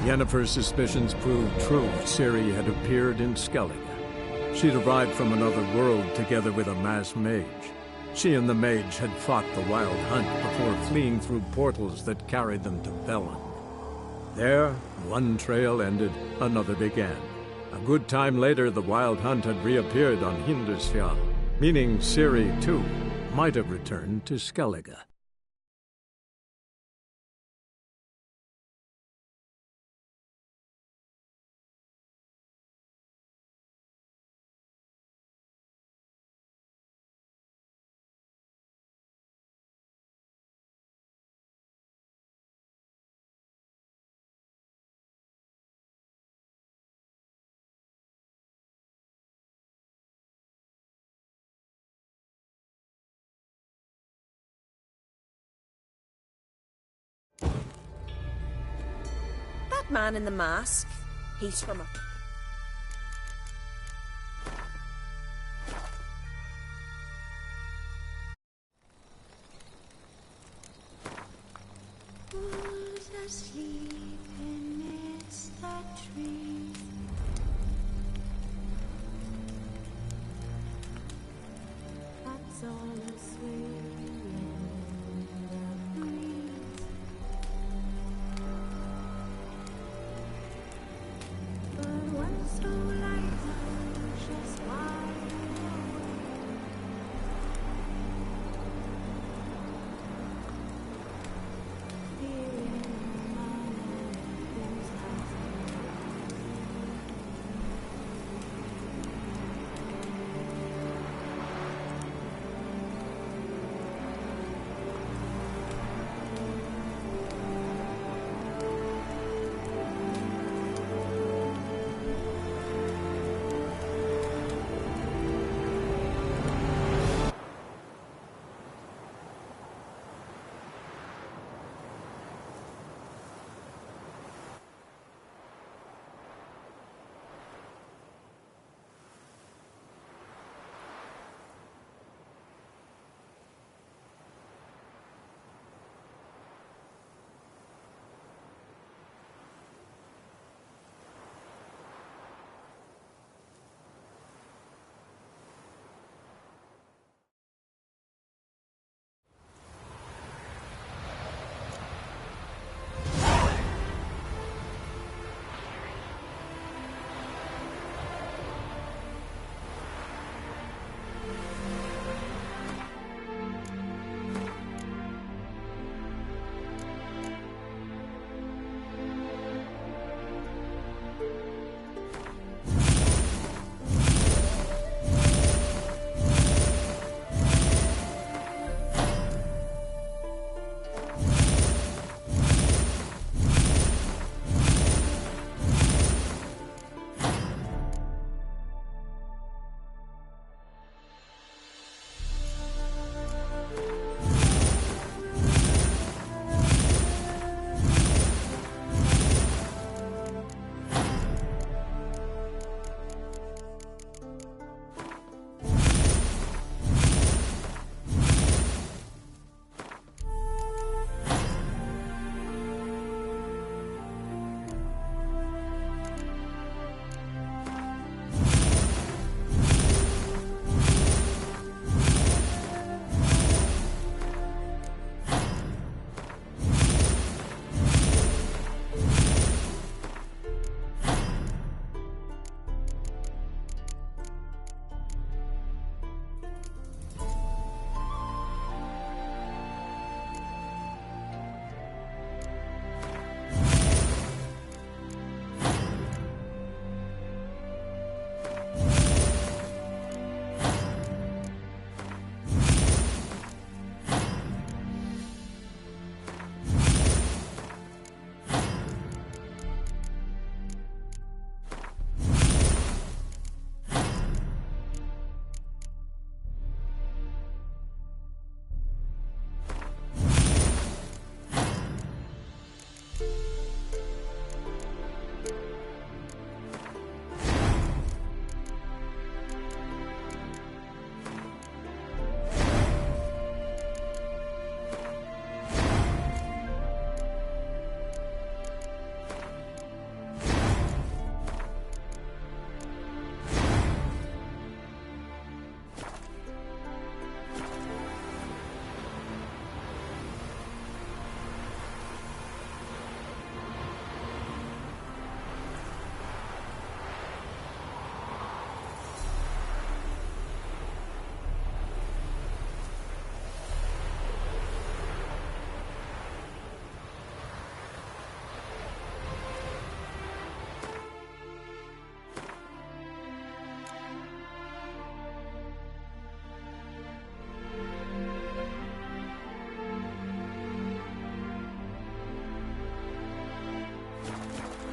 Yennefer's suspicions proved true. Ciri had appeared in Skellige. She'd arrived from another world together with a masked mage. She and the mage had fought the Wild Hunt before fleeing through portals that carried them to Velen. There, one trail ended, another began. A good time later, the Wild Hunt had reappeared on Hindarsfjall, meaning Ciri, too, might have returned to Skellige. That man in the mask, he's from a... Who's asleep amidst the trees? That's all asleep in the breeze. But one so light, just wide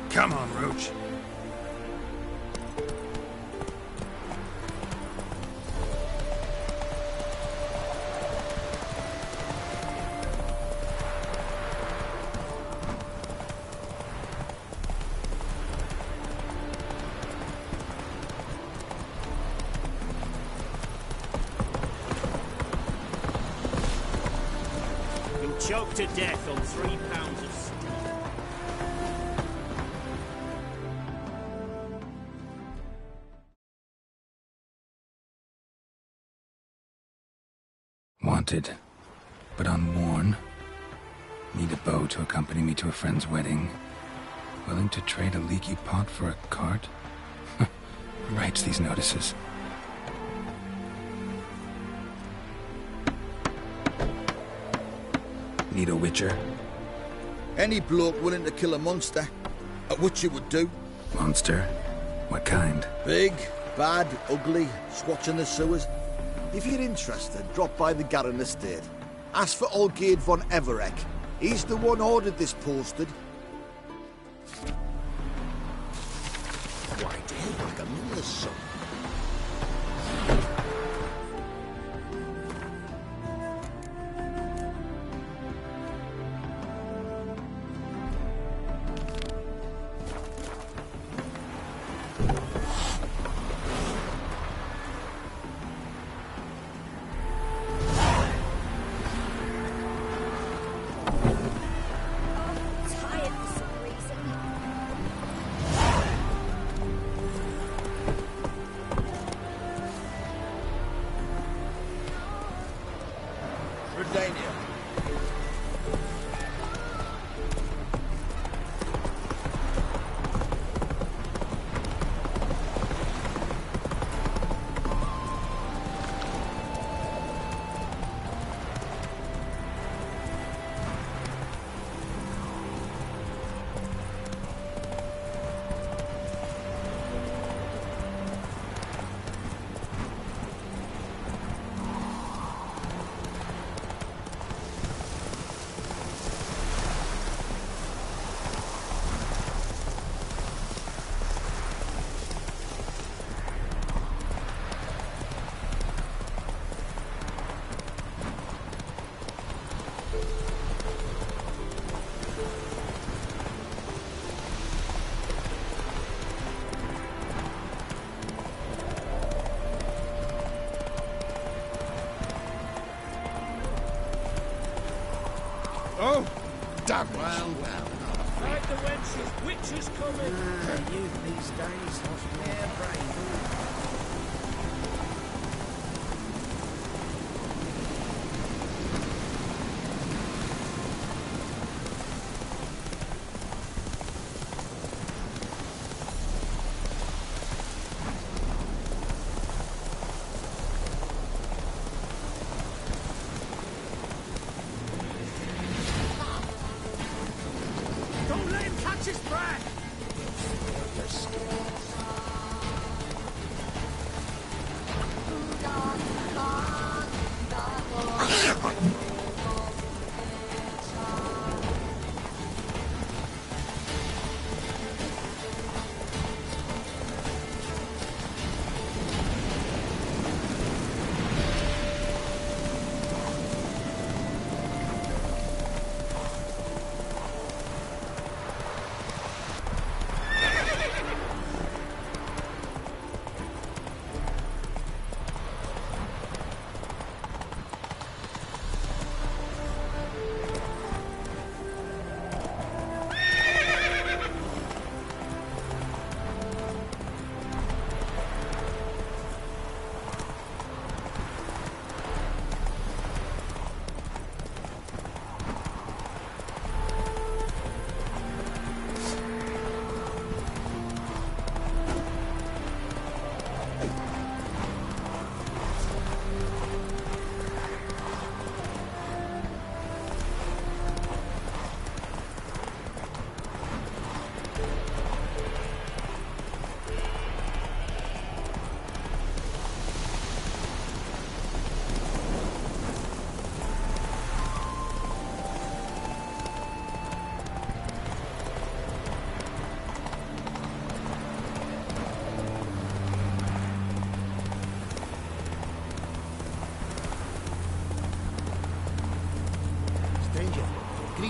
Come on, Roach. You'll choke to death on 3 pounds of steak. Wanted, but unworn. Need a bow to accompany me to a friend's wedding. Willing to trade a leaky pot for a cart? Who writes these notices? Need a witcher? Any bloke willing to kill a monster, at which you would do. Monster? What kind? Big, bad, ugly, squatching the sewers. If you're interested, drop by the Garren estate. Ask for Olgierd von Everek. He's the one ordered this posted. White head like a miller's son. Tired for some reason. Redania. Oh! Damn it! Well. Fight the wenches, witches coming. Youth these days lost their brain. Don't let him catch his breath.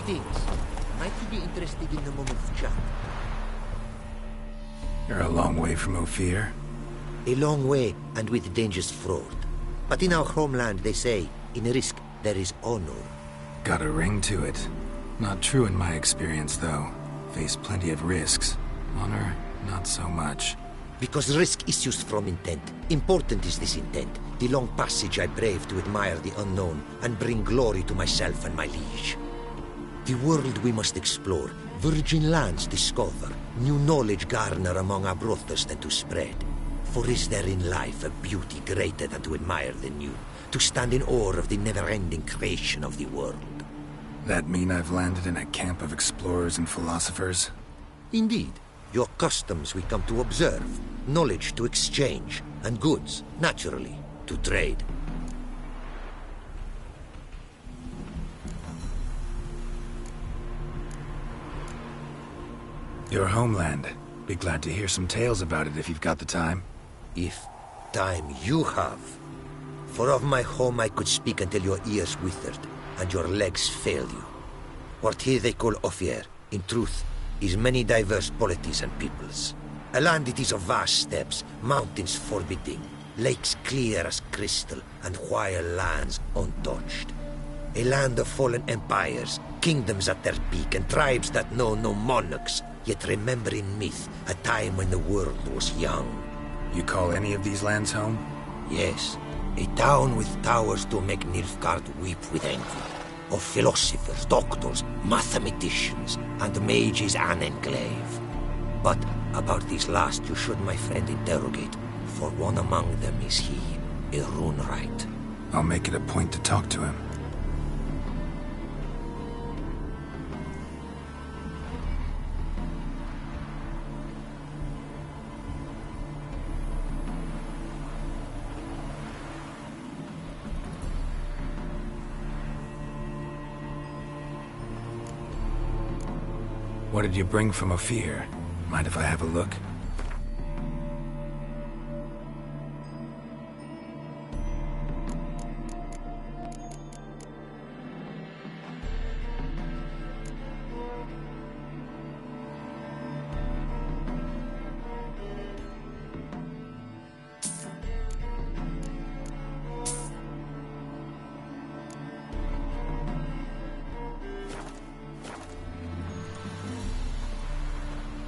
Greetings. Might you be interested in a moment's chat? You're a long way from Ophir. A long way, and with dangers fraught. But in our homeland, they say, in risk there is honor. Got a ring to it. Not true in my experience, though. Faced plenty of risks. Honor, not so much. Because risk issues from intent. Important is this intent. The long passage I brave to admire the unknown and bring glory to myself and my liege. The world we must explore, virgin lands discover, new knowledge garner among our brothers than to spread. For is there in life a beauty greater than to admire the new, to stand in awe of the never-ending creation of the world? That mean I've landed in a camp of explorers and philosophers? Indeed. Your customs we come to observe, knowledge to exchange, and goods, naturally, to trade. Your homeland. Be glad to hear some tales about it if you've got the time. If time you have. For of my home I could speak until your ears withered, and your legs fail you. What here they call Ophir, in truth, is many diverse polities and peoples. A land it is of vast steppes, mountains forbidding, lakes clear as crystal, and wild lands untouched. A land of fallen empires, kingdoms at their peak, and tribes that know no monarchs, yet remember in myth a time when the world was young. You call any of these lands home? Yes, a town with towers to make Nilfgaard weep with envy. Of philosophers, doctors, mathematicians, and mages an enclave. But about these last you should, my friend, interrogate, for one among them is he, a rune-wright. I'll make it a point to talk to him. What did you bring from Ophir? Mind if I have a look?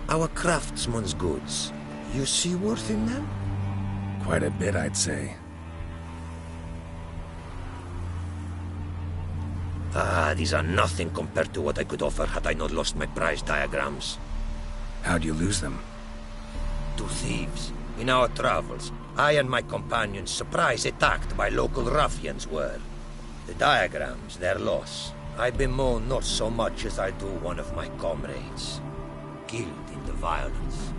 Our craftsman's goods. You see worth in them? Quite a bit, I'd say. Ah, these are nothing compared to what I could offer had I not lost my prize diagrams. How'd you lose them? To thieves. In our travels, I and my companions surprise attacked by local ruffians were. The diagrams, their loss. I bemoan not so much as I do one of my comrades. Killed in the violence.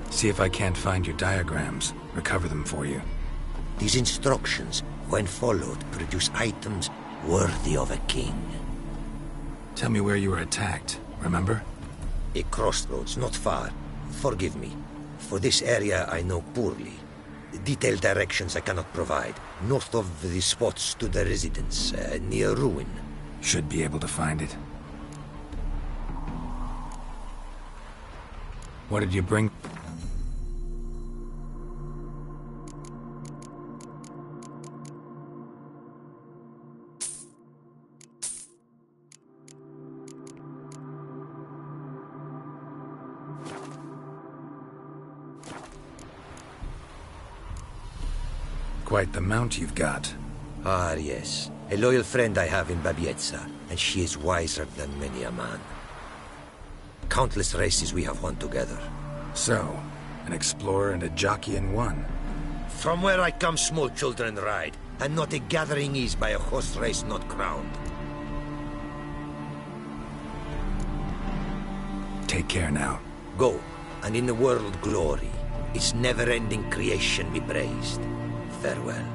See if I can't find your diagrams. Recover them for you. These instructions, when followed, produce items worthy of a king. Tell me where you were attacked, remember? A crossroads, not far. Forgive me. For this area I know poorly. Detailed directions I cannot provide. North of the spot stood a residence, near ruin. Should be able to find it. What did you bring? Quite the mount you've got. Ah, yes. A loyal friend I have in Babietza, and she is wiser than many a man. Countless races we have won together. So, an explorer and a jockey in one. From where I come, small children ride, and not a gathering is by a horse race not crowned. Take care now. Go, and in the world glory, its never-ending creation be praised. Farewell.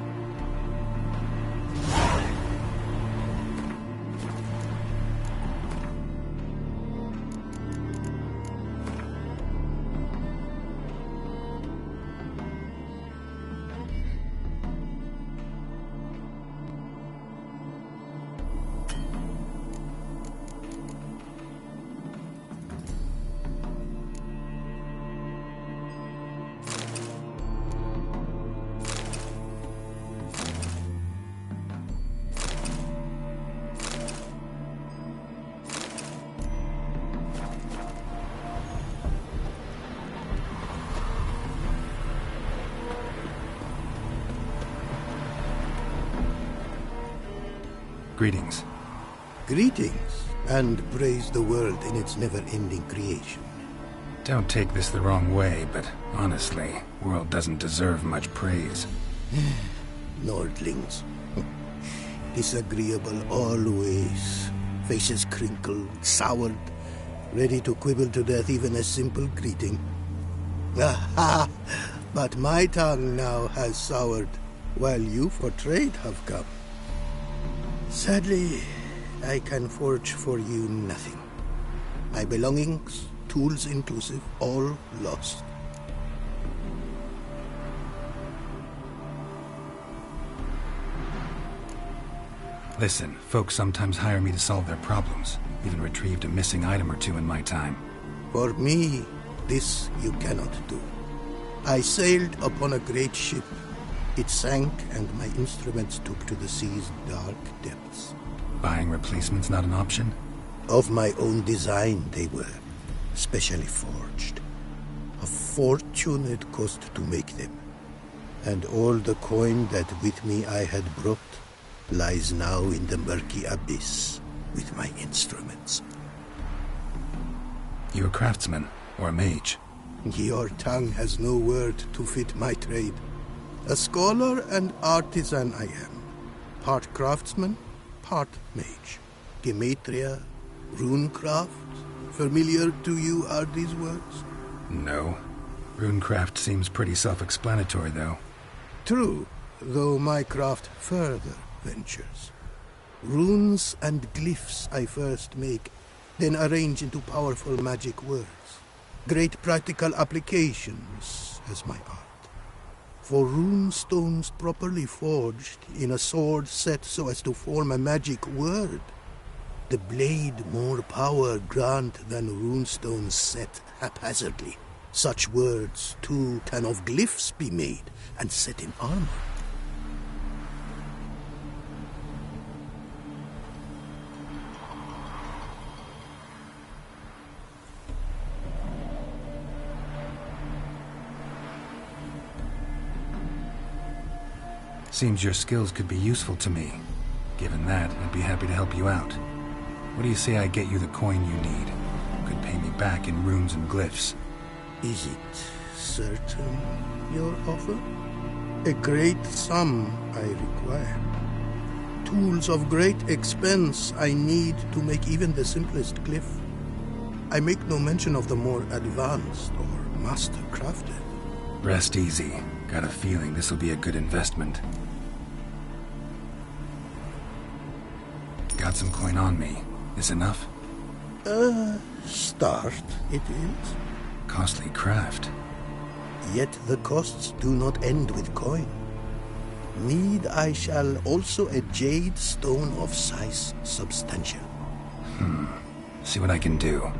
Greetings. Greetings, and praise the world in its never-ending creation. Don't take this the wrong way, but honestly, world doesn't deserve much praise. Nordlings. Disagreeable always. Faces crinkled, soured, ready to quibble to death even a simple greeting. Aha! But my tongue now has soured, while you for trade have come. Sadly, I can forge for you nothing. My belongings, tools inclusive, all lost. Listen, folks sometimes hire me to solve their problems. Even retrieved a missing item or two in my time. For me, this you cannot do. I sailed upon a great ship. It sank, and my instruments took to the sea's dark depths. Buying replacements not an option? Of my own design they were, specially forged. A fortune it cost to make them. And all the coin that with me I had brought lies now in the murky abyss with my instruments. You a craftsman, or a mage? Your tongue has no word to fit my trade. A scholar and artisan I am. Part craftsman, part mage. Gematria, runecraft. Familiar to you are these words? No. Runecraft seems pretty self-explanatory, though. True, though my craft further ventures. Runes and glyphs I first make, then arrange into powerful magic words. Great practical applications as my art. For rune stones properly forged in a sword set so as to form a magic word, the blade more power grant than rune stones set haphazardly. Such words, too, can of glyphs be made and set in armor. Seems your skills could be useful to me. Given that, I'd be happy to help you out. What do you say I get you the coin you need? Could pay me back in runes and glyphs. Is it certain, your offer? A great sum I require. Tools of great expense I need to make even the simplest glyph. I make no mention of the more advanced or master-crafted. Rest easy. Got a feeling this'll be a good investment. Got some coin on me. This enough? Start it is. Costly craft. Yet the costs do not end with coin. Need I shall also a jade stone of size substantial. See what I can do.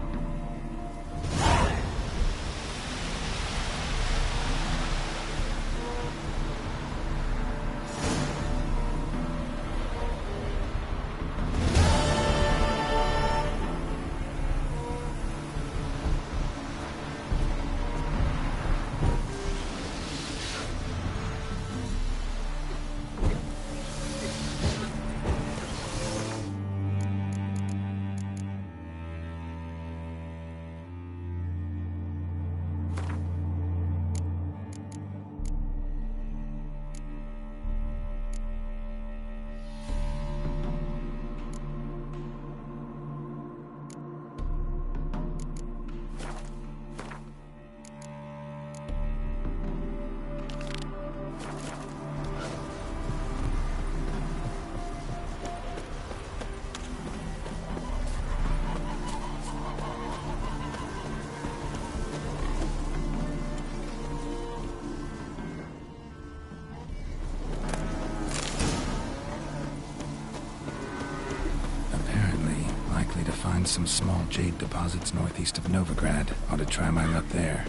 Some small jade deposits northeast of Novigrad. Ought to try my luck there.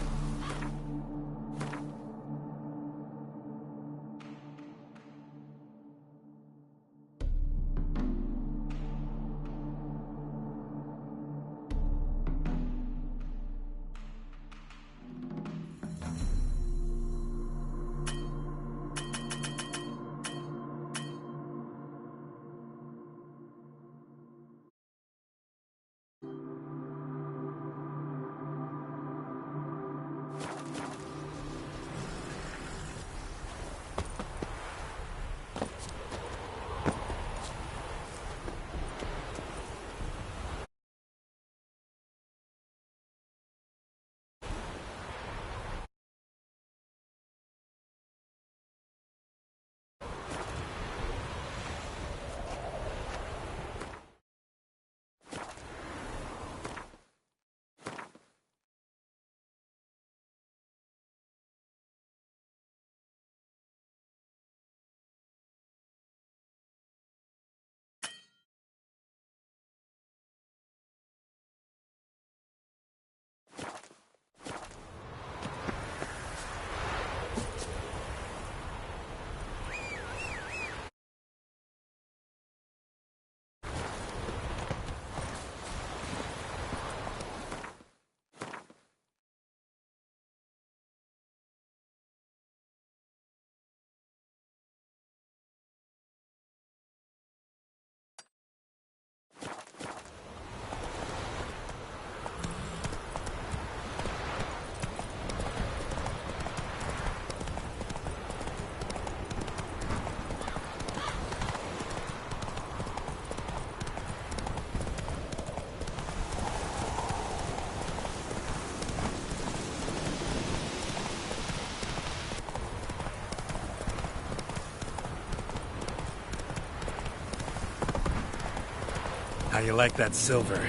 How you like that silver?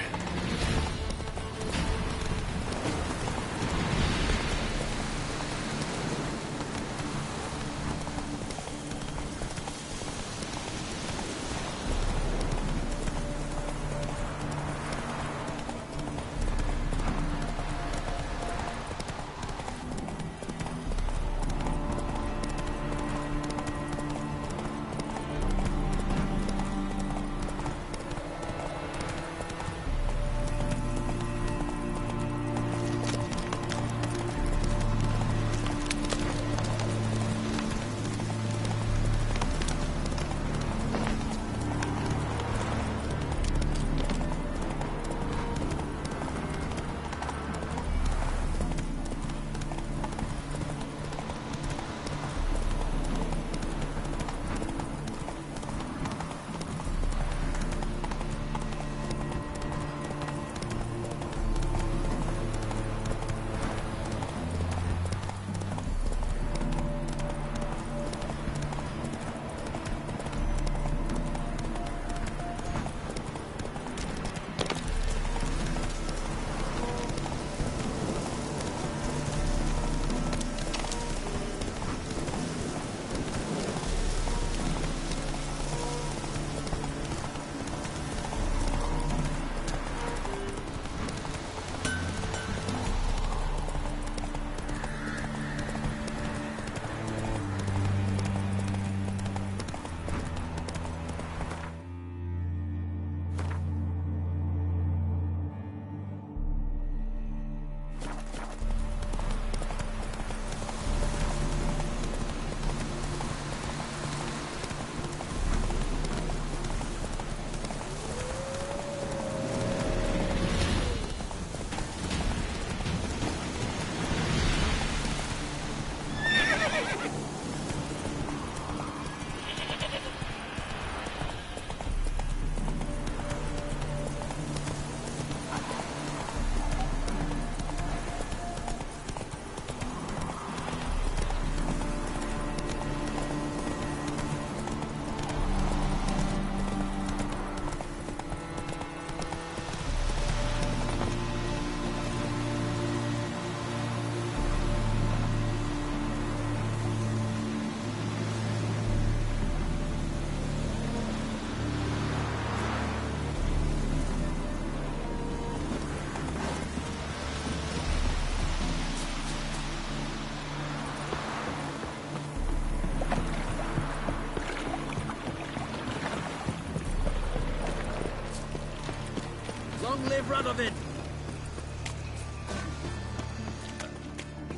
Long live Radovid!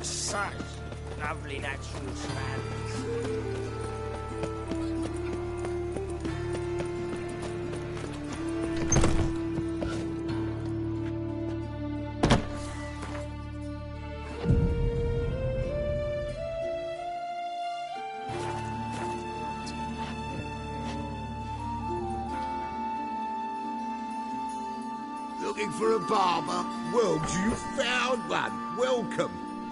Such lovely natural surroundings. Looking for a barber? Well, you found one. Welcome.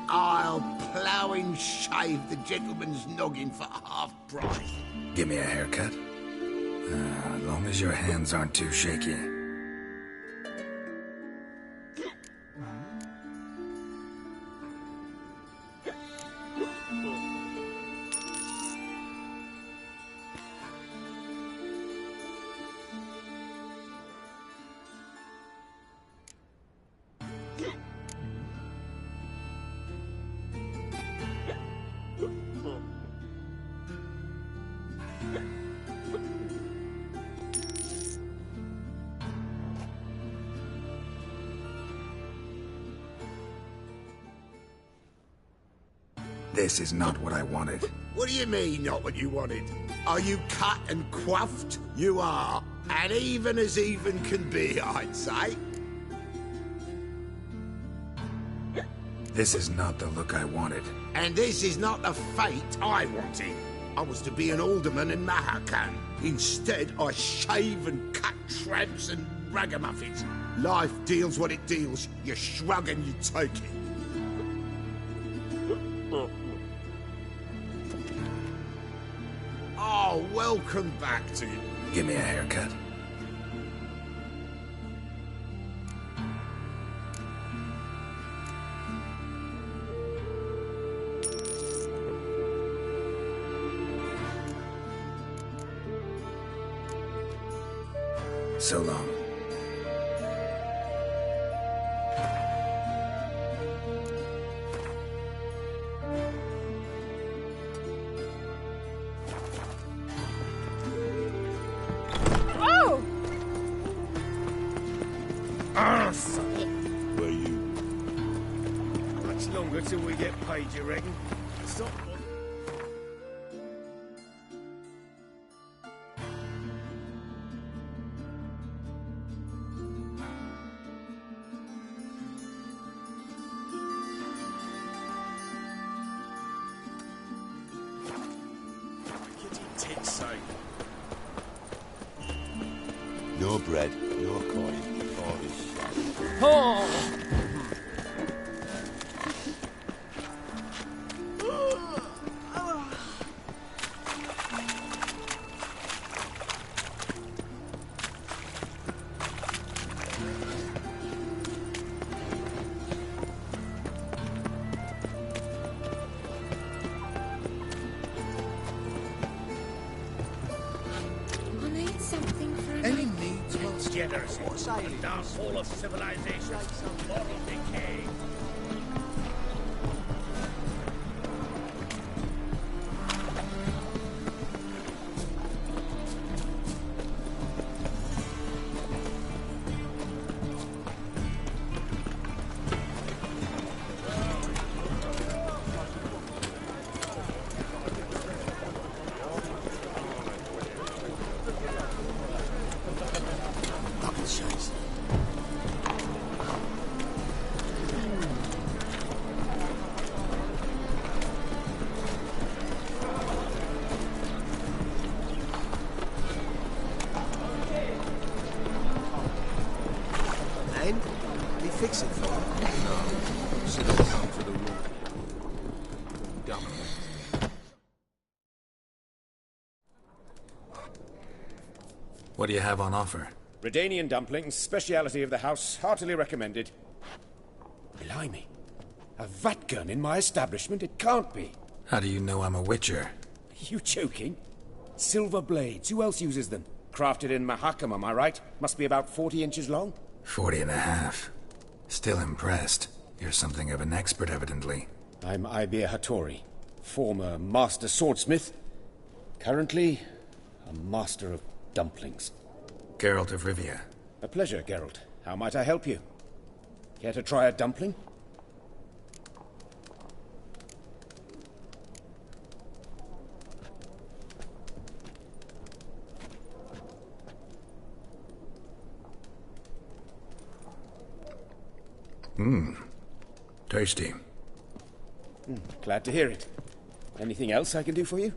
I'll plough and shave the gentleman's noggin for half price. Give me a haircut? As long as your hands aren't too shaky. This is not what I wanted. What do you mean, not what you wanted? Are you cut and coiffed? You are. And even can be, I'd say. This is not the look I wanted. And this is not the fate I wanted. I was to be an alderman in Mahakan. Instead, I shave and cut tramps and ragamuffins. Life deals what it deals. You shrug and you take it. Oh, welcome back to you. Give me a haircut. So long. Oh! Were you? Much longer till we get paid, you reckon? Stop. No bread, no coin, orders. Oh! I need something from Any needs, Master? Generous. The downfall of civilization. Moral decay. Fucking shite. And? He fix it for you? No. Should have come for the war. Dumb. What do you have on offer? Redanian dumplings, speciality of the house, heartily recommended. Blimey. A vatgun in my establishment? It can't be. How do you know I'm a witcher? Are you joking? Silver blades. Who else uses them? Crafted in Mahakam, am I right? Must be about 40 inches long? 40 and a half. Still impressed. You're something of an expert, evidently. I'm Ibir Hattori, former master swordsmith. Currently, a master of dumplings. Geralt of Rivia. A pleasure, Geralt. How might I help you? Care to try a dumpling? Tasty. Glad to hear it. Anything else I can do for you?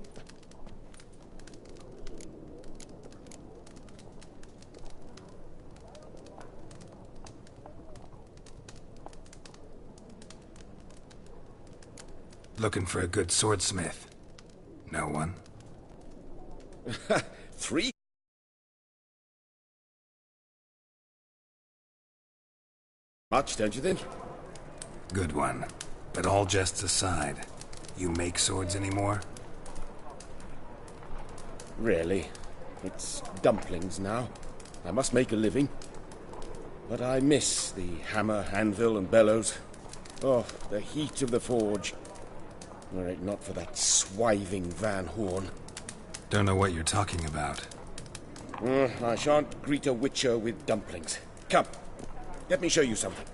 Looking for a good swordsmith. No one? 3? Much, don't you think? Good one. But all jests aside, you make swords anymore? Really? It's dumplings now. I must make a living. But I miss the hammer, anvil, and bellows. Oh, the heat of the forge. Were it not for that swiving Van Horn. Don't know what you're talking about. I shan't greet a witcher with dumplings. Come, let me show you something.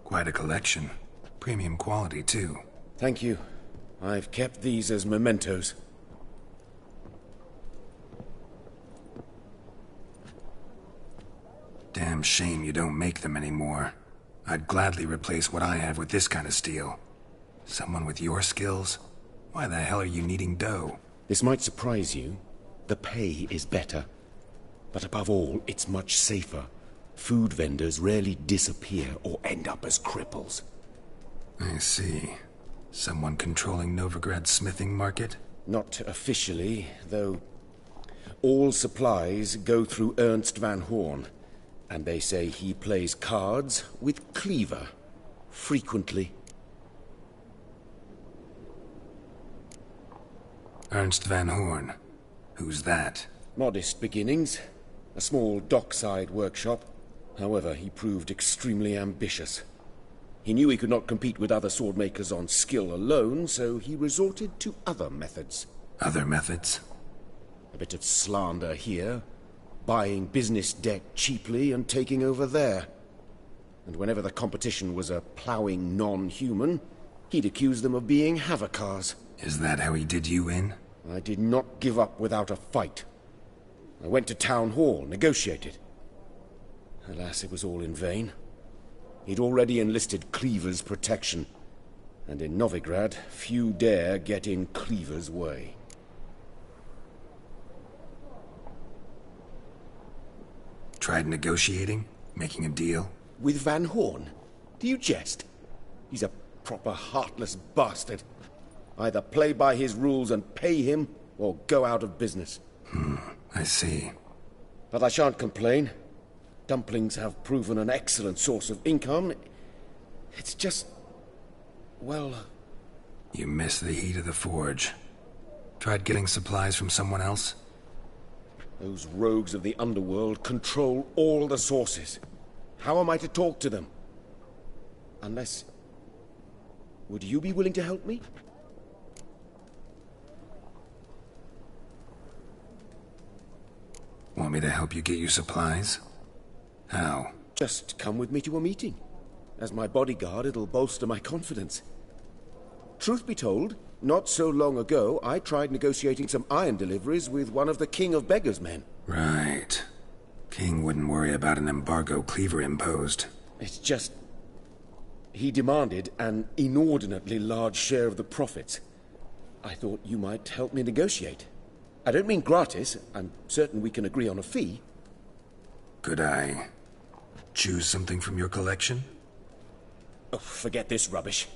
Quite a collection. Premium quality, too. Thank you. I've kept these as mementos. Damn shame you don't make them anymore. I'd gladly replace what I have with this kind of steel. Someone with your skills? Why the hell are you needing dough? This might surprise you. The pay is better. But above all, it's much safer. Food vendors rarely disappear or end up as cripples. I see. Someone controlling Novigrad's smithing market? Not officially, though all supplies go through Ernst Van Horn. And they say he plays cards with Cleaver. Frequently. Ernst Van Horn. Who's that? Modest beginnings. A small dockside workshop. However, he proved extremely ambitious. He knew he could not compete with other sword makers on skill alone, so he resorted to other methods. Other methods? A bit of slander here, buying business debt cheaply and taking over there. And whenever the competition was a ploughing non-human, he'd accuse them of being Havocars. Is that how he did you in? I did not give up without a fight. I went to Town Hall, negotiated. Alas, it was all in vain. He'd already enlisted Cleaver's protection, and in Novigrad, few dare get in Cleaver's way. Tried negotiating? Making a deal? With Van Horn? Do you jest? He's a proper heartless bastard. Either play by his rules and pay him, or go out of business. I see. But I shan't complain. Dumplings have proven an excellent source of income. It's just... well... You miss the heat of the forge. Tried getting supplies from someone else? Those rogues of the underworld control all the sources. How am I to talk to them? Unless... would you be willing to help me? Want me to help you get you supplies? How? Just come with me to a meeting. As my bodyguard, it'll bolster my confidence. Truth be told, not so long ago, I tried negotiating some iron deliveries with one of the King of Beggars' men. Right. King wouldn't worry about an embargo Cleaver imposed. It's just... he demanded an inordinately large share of the profits. I thought you might help me negotiate. I don't mean gratis. I'm certain we can agree on a fee. Could I choose something from your collection? Oh, forget this rubbish.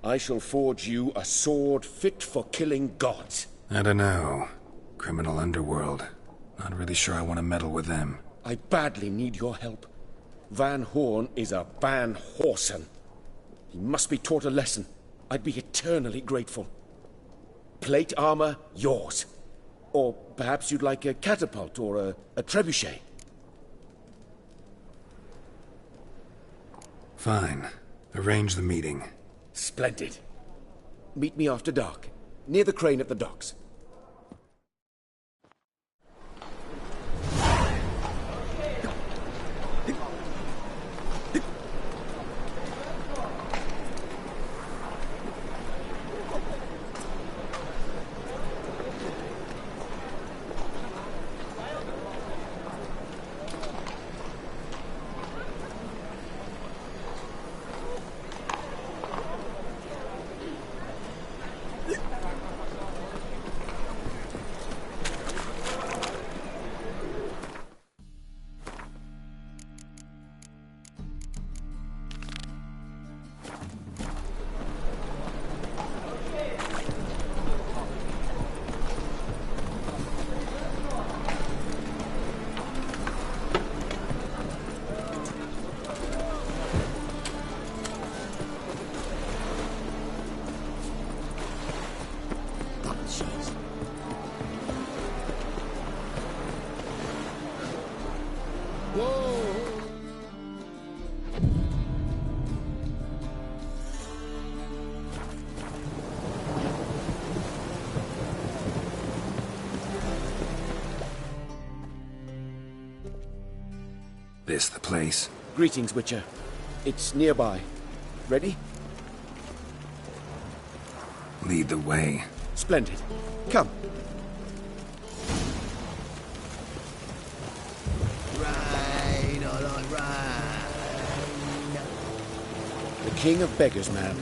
I shall forge you a sword fit for killing gods. I don't know. Criminal underworld. Not really sure I want to meddle with them. I badly need your help. Van Horn is a Van Horsen. He must be taught a lesson. I'd be eternally grateful. Plate armor, yours. Or perhaps you'd like a catapult or a trebuchet. Fine. Arrange the meeting. Splendid. Meet me after dark, near the crane at the docks. This the place? Greetings, Witcher. It's nearby. Ready? Lead the way. Splendid. Come. Rain, I like rain. The King of Beggars, man.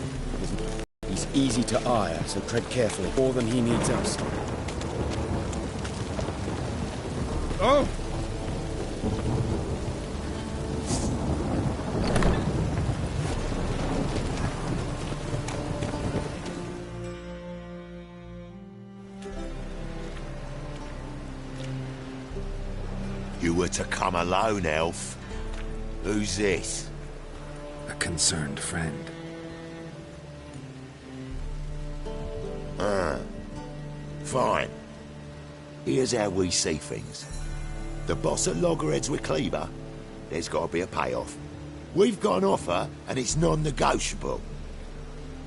He's easy to ire, so tread carefully. More than he needs us. Oh! You were to come alone, elf. Who's this? A concerned friend. Fine. Here's how we see things. The boss at loggerheads with Cleaver, there's got to be a payoff. We've got an offer, and it's non-negotiable.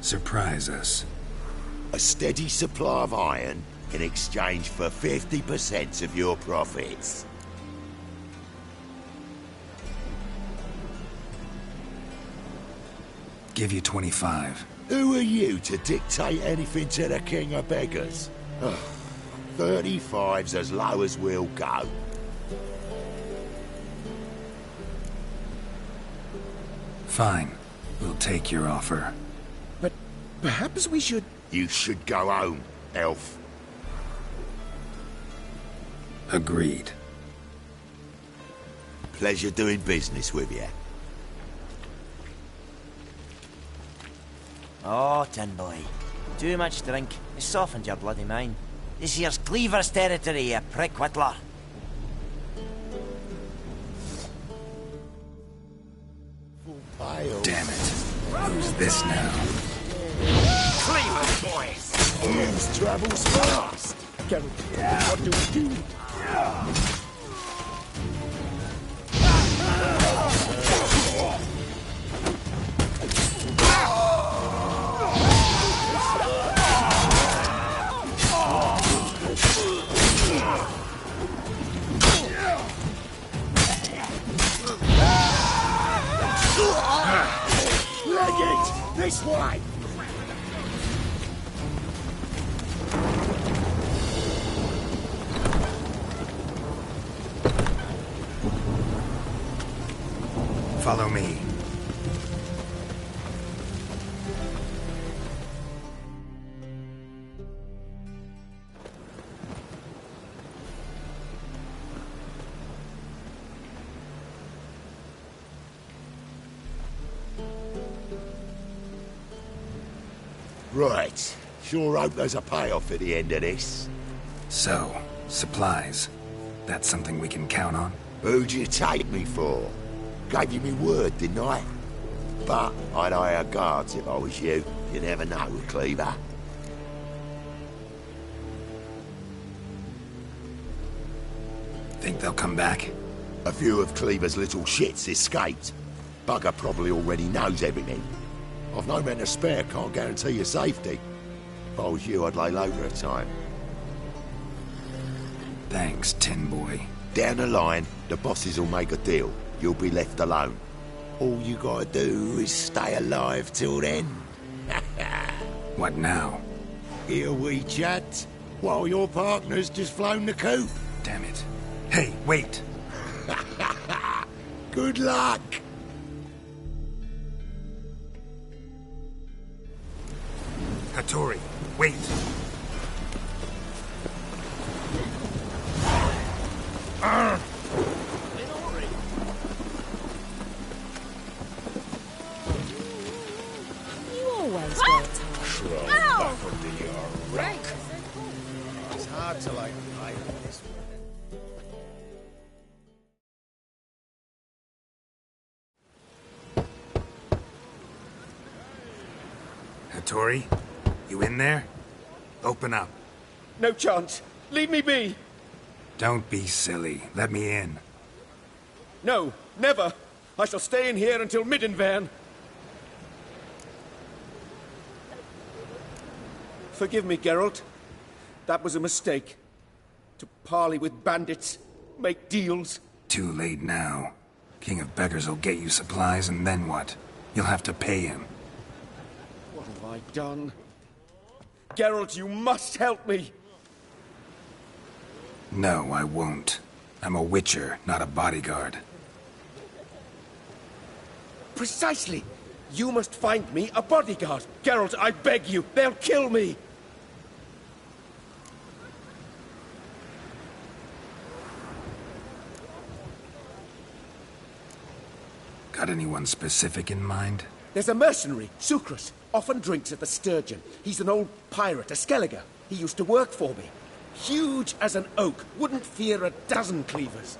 Surprise us. A steady supply of iron in exchange for 50% of your profits. Give you 25. Who are you to dictate anything to the king of beggars? 35's as low as we'll go. Fine. We'll take your offer. But perhaps we should... You should go home, elf. Agreed. Pleasure doing business with you. Oh, Tin Boy. Too much drink. It softened your bloody mind. This here's Cleaver's territory, you prick whittler. Damn it. Who's this now? Cleaver boys! News travels fast! What do we do? This way! Follow me. Right. Sure hope there's a payoff at the end of this. So, supplies. That's something we can count on? Who'd you take me for? Gave you me word, didn't I? But I'd hire guards if I was you. You never know with Cleaver. Think they'll come back? A few of Cleaver's little shits escaped. Bugger probably already knows everything. I've no men to spare, can't guarantee your safety. If I was you, I'd lay low for a time. Thanks, Tin Boy. Down the line, the bosses will make a deal. You'll be left alone. All you gotta do is stay alive till then. What now? Here we chat, while your partner's just flown the coop. Damn it. Hey, wait! Good luck! Hattori, wait! You always wear tie. Right. It's hard to like hide this one. Hattori, you in there? Open up. No chance. Leave me be. Don't be silly. Let me in. No, never. I shall stay in here until Middenvern. Forgive me, Geralt. That was a mistake. To parley with bandits, make deals. Too late now. King of Beggars will get you supplies, and then what? You'll have to pay him. What have I done? Geralt, you must help me. No, I won't. I'm a witcher, not a bodyguard. Precisely. You must find me a bodyguard. Geralt, I beg you. They'll kill me. Got anyone specific in mind? There's a mercenary, Sucrus. Often drinks at the Sturgeon. He's an old pirate, a Skelliger. He used to work for me. Huge as an oak. Wouldn't fear a dozen cleavers.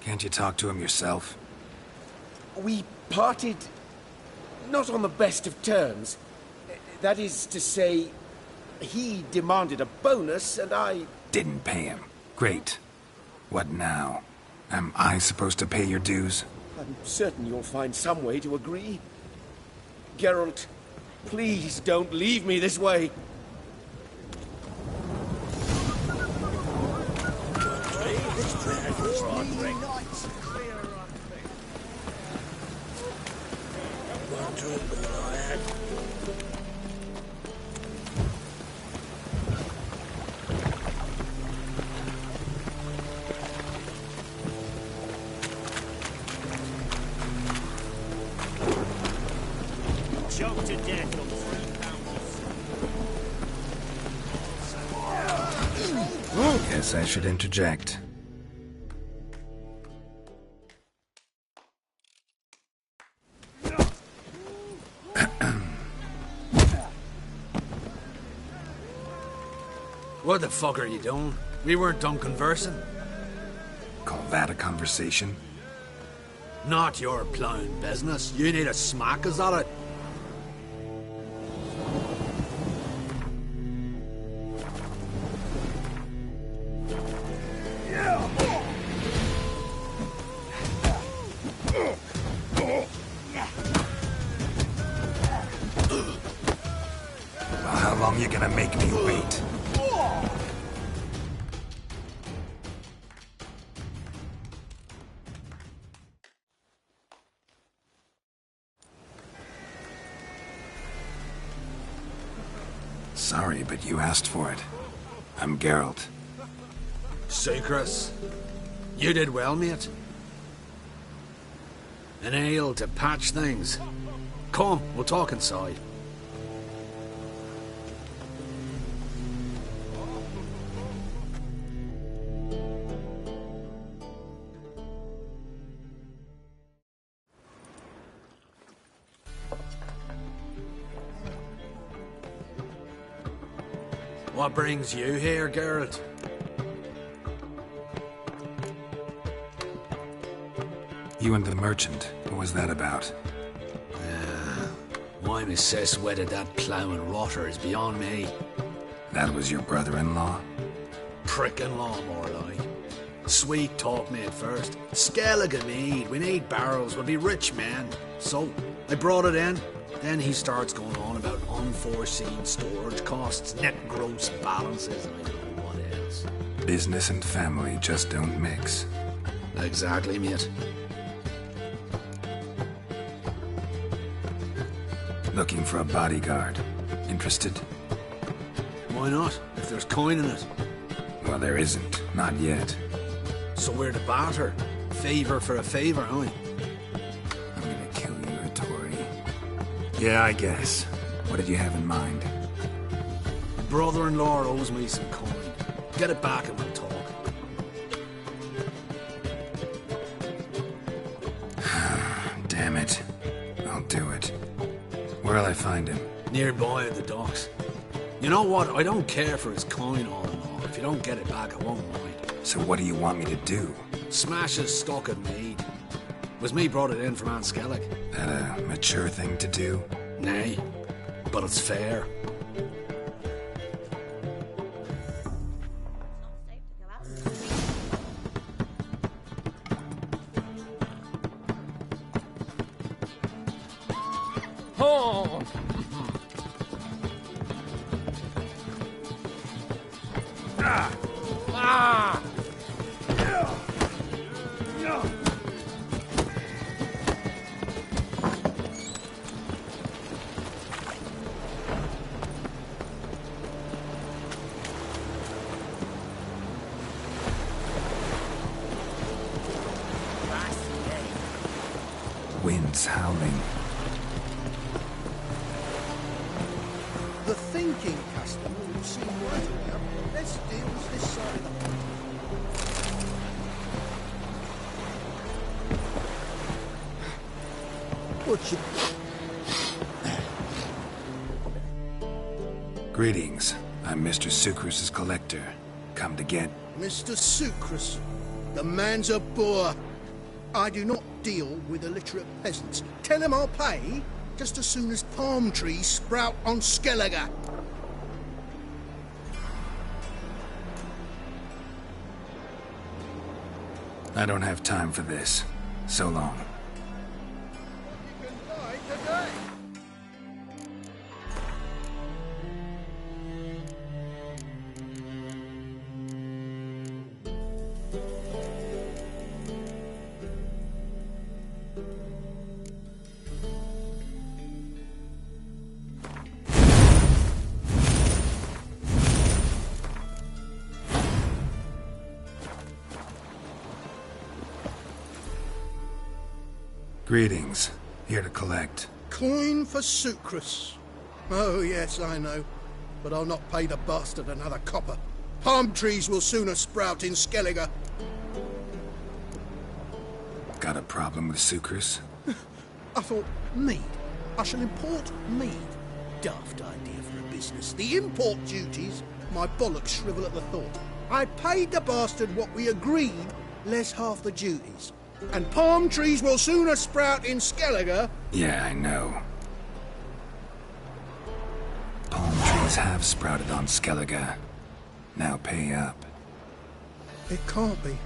Can't you talk to him yourself? We parted... not on the best of terms. That is to say... he demanded a bonus, and I... Didn't pay him. Great. What now? Am I supposed to pay your dues? I'm certain you'll find some way to agree. Geralt, please don't leave me this way. Choked to death on 3 pounds. Guess I should interject. What the fuck are you doing? We weren't done conversing. Call that a conversation? Not your plowing business. You need a smack us at it. Well, how long you gonna make me wait? Sorry, but you asked for it. I'm Geralt. Sucrus, you did well, mate. An ale to patch things. Come, we'll talk inside. What brings you here, Geralt? You and the merchant. What was that about? Why my sis wedded that ploughing rotter is beyond me. That was your brother-in-law? Prick-in-law, more like. Sweet talk me at first. Skellige mead, we need barrels, we'll be rich men. So, I brought it in. Then he starts going on about unforeseen storage costs, net gross balances, and I don't know what else. Business and family just don't mix. Exactly, mate. Looking for a bodyguard. Interested? Why not, if there's coin in it? Well, there isn't. Not yet. So we're to barter. Favor for a favor, aren't we? I'm gonna kill you, Hattori. Yeah, I guess. What did you have in mind? Brother-in-law owes me some coin. Get it back and we'll talk. Damn it. I'll do it. Where'll I find him? Nearby at the docks. You know what? I don't care for his coin all in all. If you don't get it back, I won't mind. So what do you want me to do? Smash his stock of mead. Was me brought it in from Aunt Skellig. That a mature thing to do? Nay, but it's fair. Oh! Ah! Wind's howling. The thinking customer will seem right around. Let's deal with this side of the What you... Greetings. I'm Mr. Sucrus's collector. Come to get... Mr. Sucrus, the man's a boor. I do not deal with illiterate peasants. Tell him I'll pay just as soon as palm trees sprout on Skellige. I don't have time for this. So long. Greetings. Here to collect. Coin for Sucrus. Oh, yes, I know. But I'll not pay the bastard another copper. Palm trees will sooner sprout in Skellige. Got a problem with sucrose? I thought, mead. I shall import mead. Daft idea for a business. The import duties, my bollocks shrivel at the thought. I paid the bastard what we agreed, less half the duties. And palm trees will sooner sprout in Skellige. Yeah, I know. Palm trees have sprouted on Skellige. Now pay up. It can't be.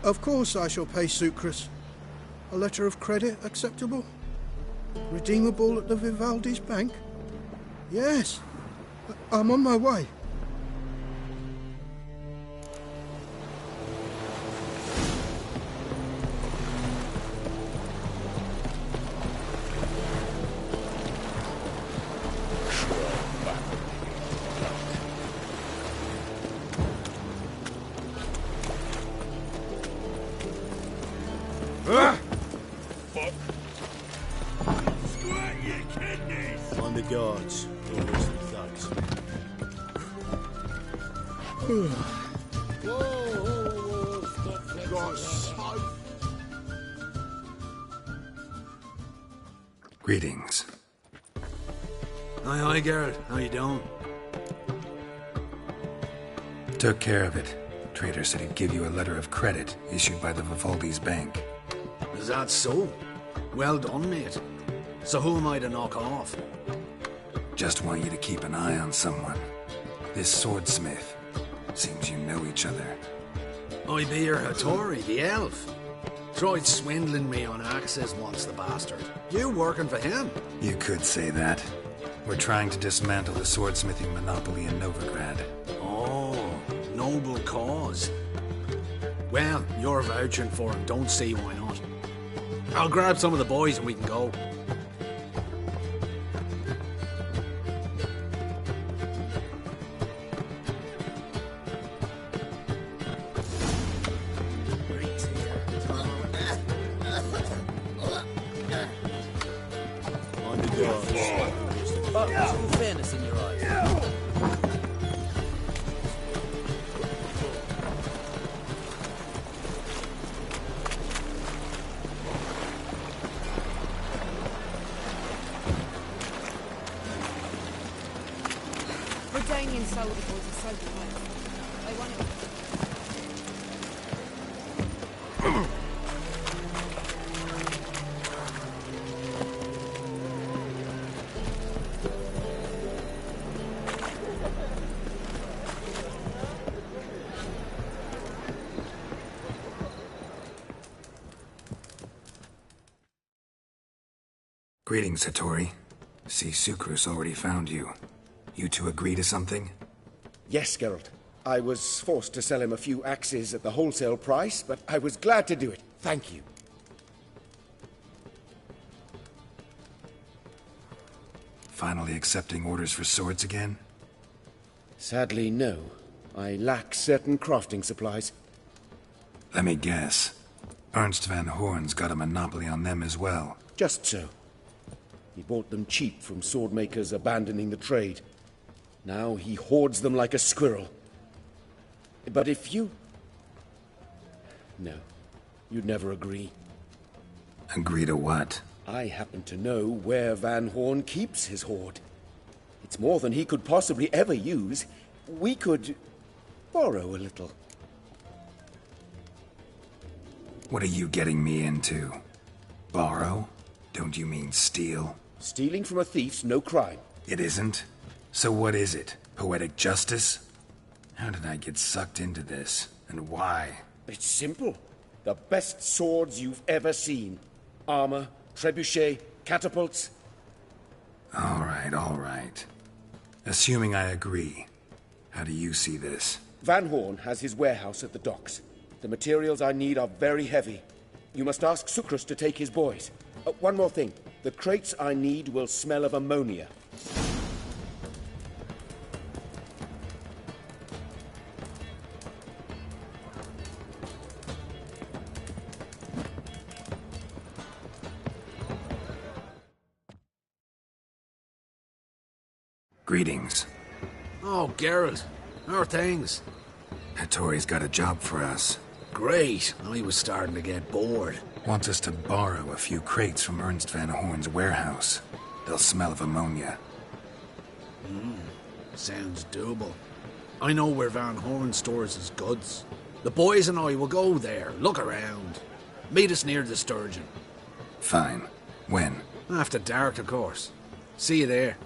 Of course I shall pay Sucrus. A letter of credit acceptable? Redeemable at the Vivaldi's bank? Yes. I'm on my way. On the guards. Always the thugs. Greetings. Aye, Geralt. How you doing? Took care of it. Trader said he'd give you a letter of credit issued by the Vivaldi's bank. Is that so? Well done, mate. So who am I to knock off? Just want you to keep an eye on someone. This swordsmith. Seems you know each other. I be your Hattori, the elf. Tried swindling me on access once, the bastard. You working for him? You could say that. We're trying to dismantle the swordsmithing monopoly in Novigrad. Oh, noble cause. Well, you're vouching for him. Don't see why not. I'll grab some of the boys and we can go. On the guards. Some fairness in your eyes. Redanian soldier boys are so close. They want it. Greetings, Hattori. See, Sucrus already found you. You two agree to something? Yes, Geralt. I was forced to sell him a few axes at the wholesale price, but I was glad to do it. Thank you. Finally accepting orders for swords again? Sadly, no. I lack certain crafting supplies. Let me guess. Ernst van Horn's got a monopoly on them as well. Just so. He bought them cheap from swordmakers abandoning the trade. Now he hoards them like a squirrel. But if you... No, you'd never agree. Agree to what? I happen to know where Van Horn keeps his hoard. It's more than he could possibly ever use. We could borrow a little. What are you getting me into? Borrow? Don't you mean steal? Stealing from a thief's no crime. It isn't? So what is it? Poetic justice? How did I get sucked into this? And why? It's simple. The best swords you've ever seen. Armor, trebuchet, catapults. All right. Assuming I agree, how do you see this? Van Horn has his warehouse at the docks. The materials I need are very heavy. You must ask Sucrus to take his boys. One more thing. The crates I need will smell of ammonia. Greetings. Oh, Geralt. How are things? Hattori's got a job for us. Great. I was starting to get bored. Wants us to borrow a few crates from Ernst Van Horn's warehouse. They'll smell of ammonia. Sounds doable. I know where Van Horn stores his goods. The boys and I will go there, look around. Meet us near the Sturgeon. Fine. When? After dark, of course. See you there.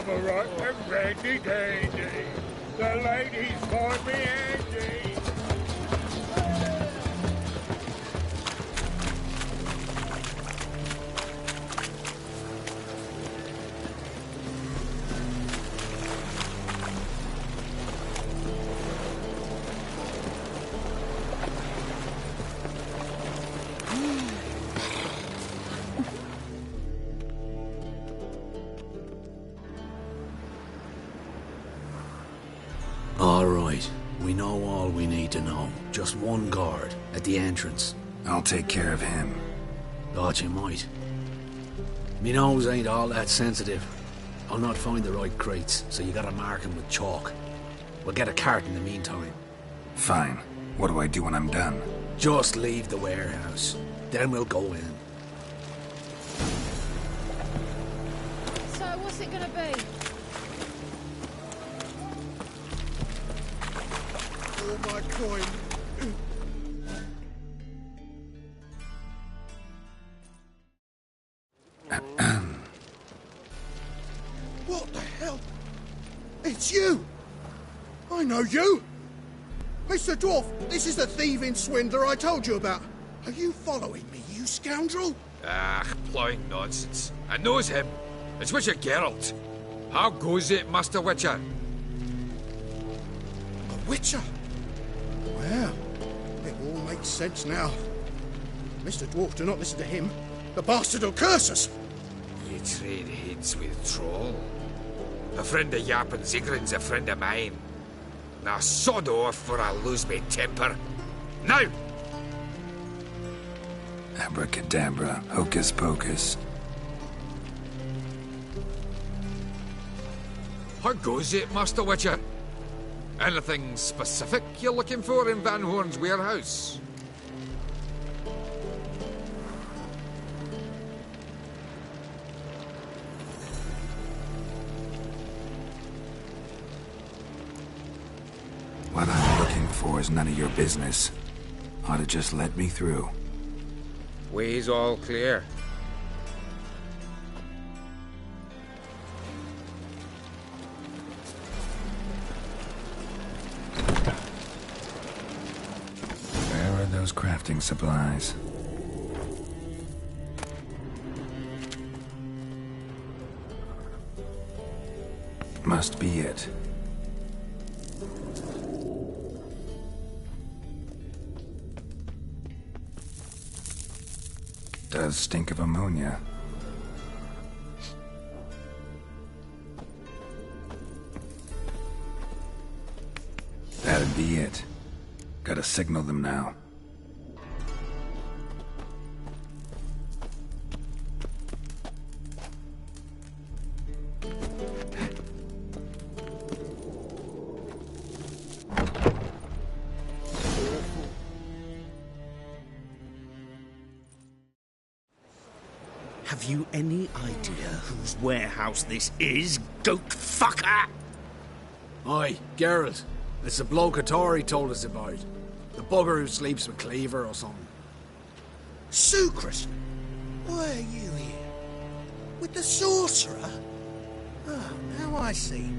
All right and ready, dandy. The ladies find me handy. All right. We know all we need to know. Just one guard at the entrance. I'll take care of him. Thought you might. Me nose ain't all that sensitive. I'll not find the right crates, so you gotta mark 'em with chalk. We'll get a cart in the meantime. Fine. What do I do when I'm done? Just leave the warehouse. Then we'll go in. So, what's it gonna be? Oh, my coin. What the hell? It's you! I know you! Mr. Dwarf, this is the thieving swindler I told you about. Are you following me, you scoundrel? Ah, ploughing nonsense. I knows him. It's Witcher Geralt. How goes it, Master Witcher? A witcher? Well, it all makes sense now. Mr. Dwarf, do not listen to him. The bastard will curse us. You trade heads with troll. A friend of Yap and Zigrin's a friend of mine. Now sod off for I lose my temper. Now! Abracadabra, hocus pocus. How goes it, Master Witcher? Anything specific you're looking for in Van Horn's warehouse? What I'm looking for is none of your business. Ought to just let me through. Way's all clear. Where are those crafting supplies? Must be it. Does stink of ammonia. That'd be it. Gotta signal them now. Have you any idea whose warehouse this is, goat fucker? Aye, Geralt. It's the bloke Hattori told us about. The bugger who sleeps with Cleaver or something. Sucrus, why are you here? With the sorcerer? Ah, now I see.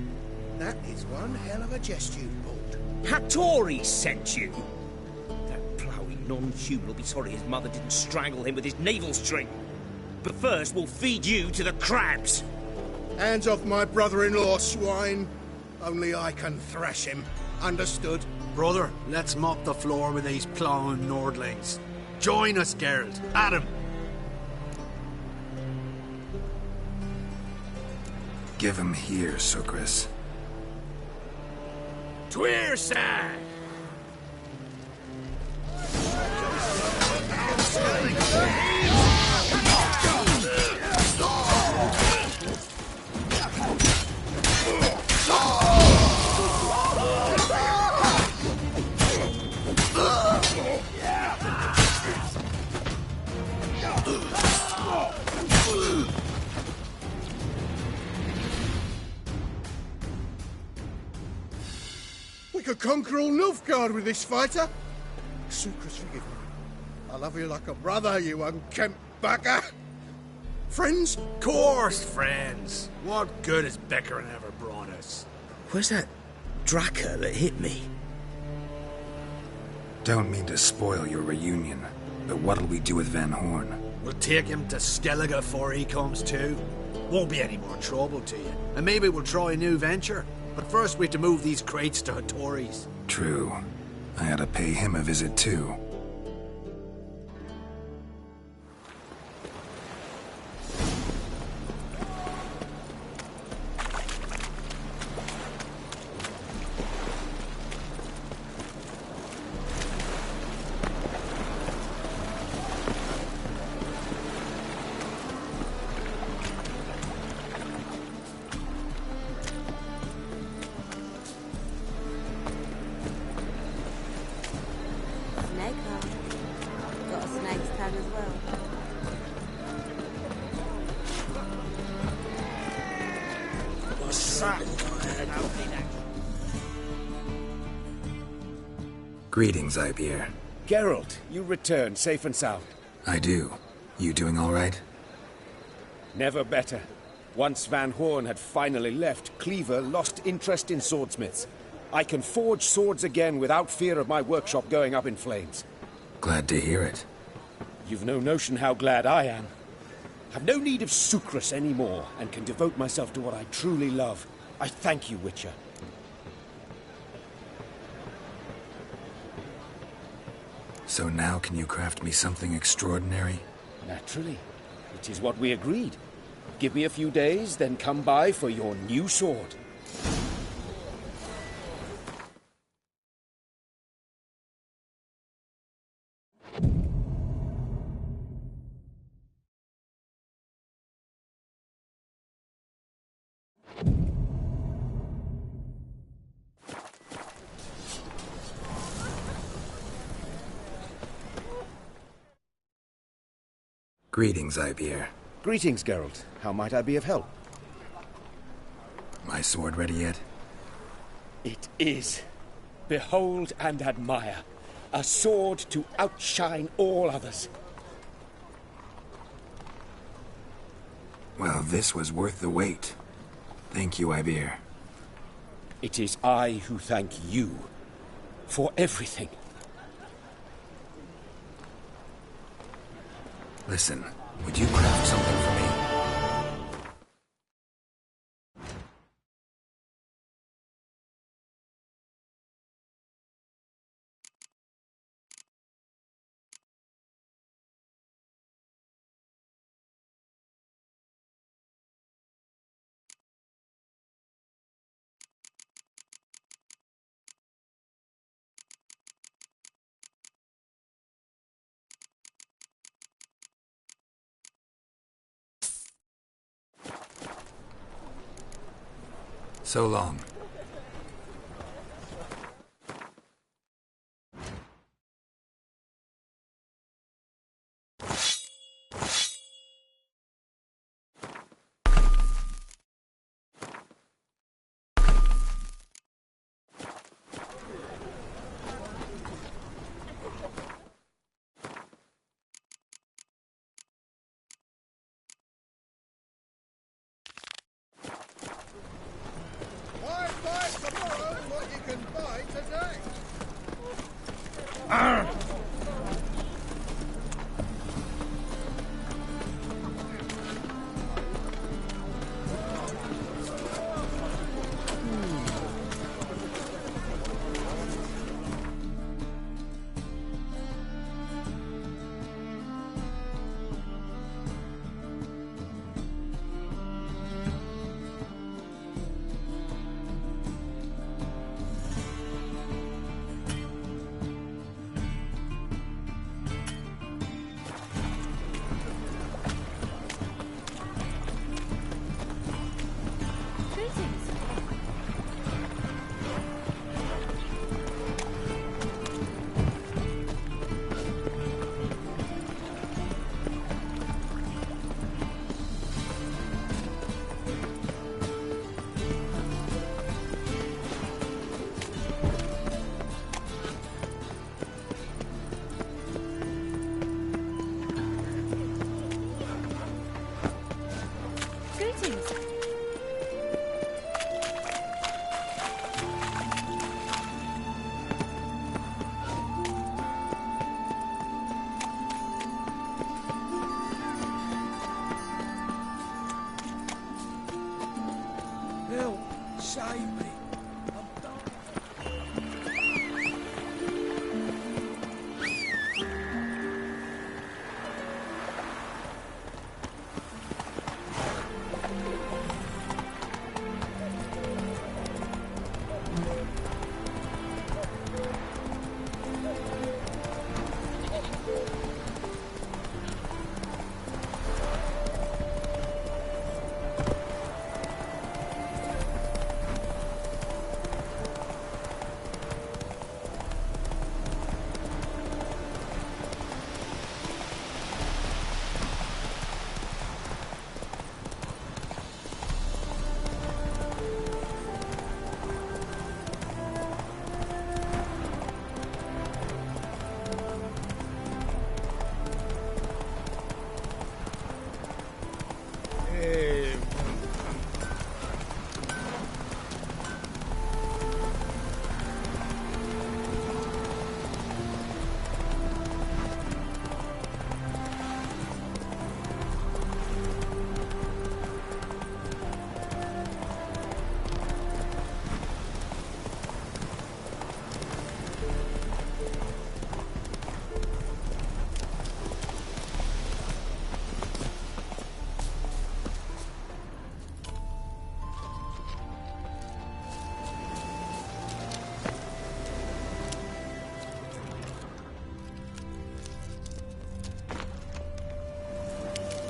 That is one hell of a jest you've pulled. Hattori sent you? That ploughing non-human will be sorry his mother didn't strangle him with his navel string. But first, we'll feed you to the crabs. Hands off my brother-in-law, swine. Only I can thrash him. Understood? Brother, let's mop the floor with these ploughing Nordlings. Join us, Geralt. Adam. Give him here, Sucrus. Tweerside! We could conquer all Nilfgaard with this fighter. Sucrus, forgive me. I love you like a brother, you unkempt bugger. Friends? Course, friends. What good has Beckering ever brought us? Where's that Draka that hit me? Don't mean to spoil your reunion, but what'll we do with Van Horn? We'll take him to Skellige before he comes to. Won't be any more trouble to you. And maybe we'll try a new venture. But first we have to move these crates to Hattori's. True. I had to pay him a visit too. Got a snake's tongue as well. What's that? Greetings, Ibeer. Geralt, you return safe and sound. I do. You doing all right? Never better. Once Van Horn had finally left, Cleaver lost interest in swordsmiths. I can forge swords again without fear of my workshop going up in flames. Glad to hear it. You've no notion how glad I am. I've no need of Sucrus anymore, and can devote myself to what I truly love. I thank you, Witcher. So now can you craft me something extraordinary? Naturally. It is what we agreed. Give me a few days, then come by for your new sword. Greetings, Ibeer. Greetings, Geralt. How might I be of help? My sword ready yet? It is. Behold and admire. A sword to outshine all others. Well, this was worth the wait. Thank you, Ibeer. It is I who thank you for everything. Listen, would you craft something for me? So long.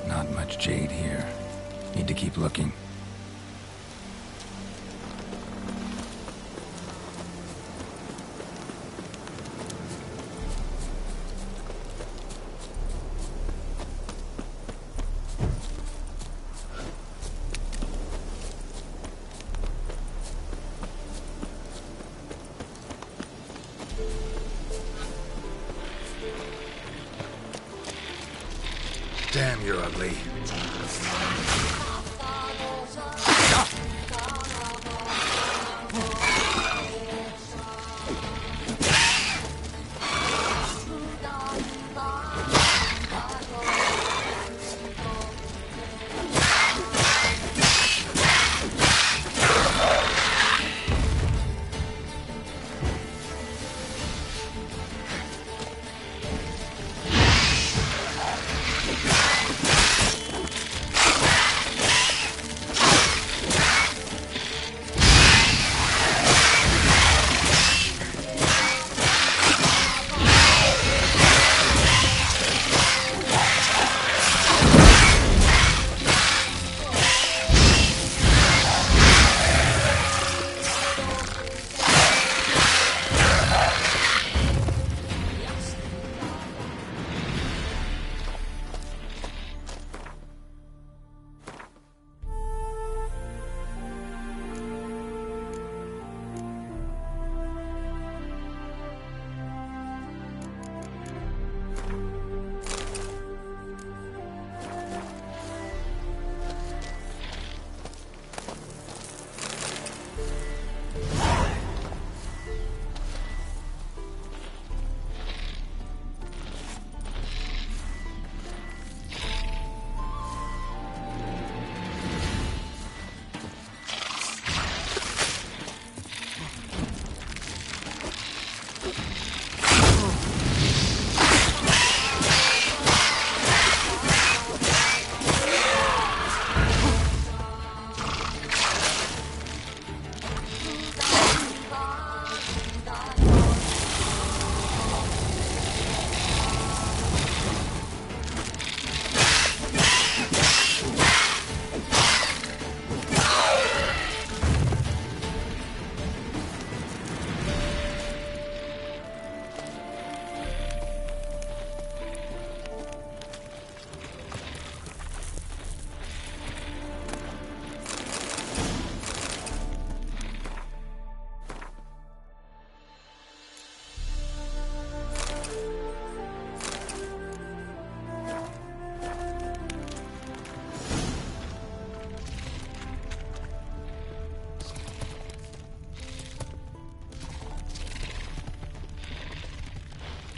Not much jade here. Need to keep looking. Damn, you're ugly.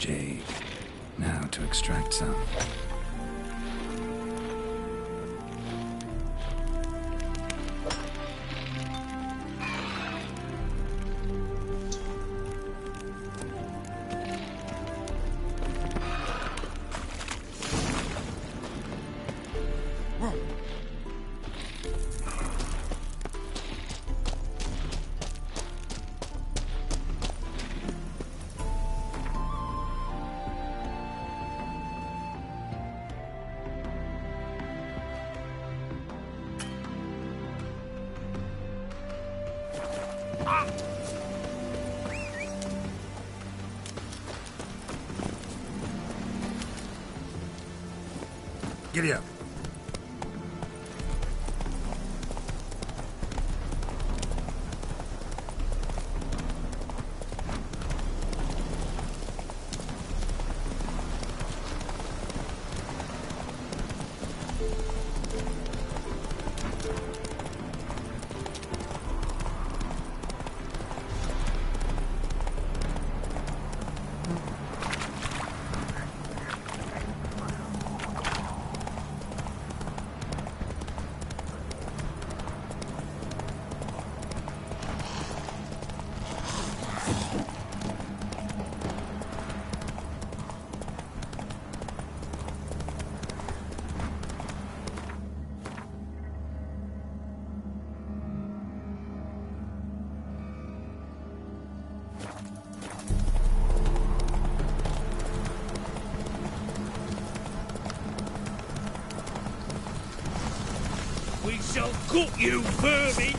Jade. Now to extract some. Giddy up. We shall cook you, vermin!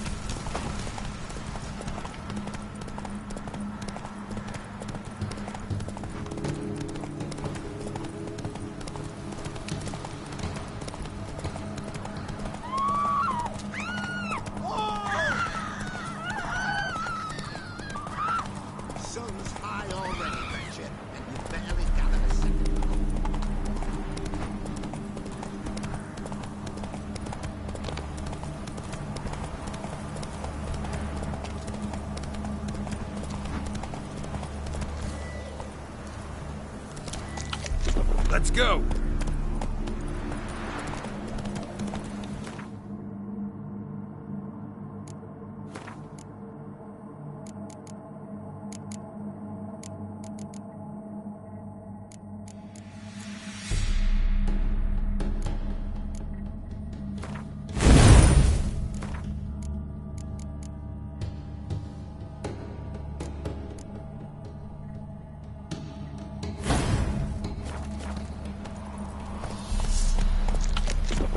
Sun's high already, Richard, and you barely gathered a second. Let's go!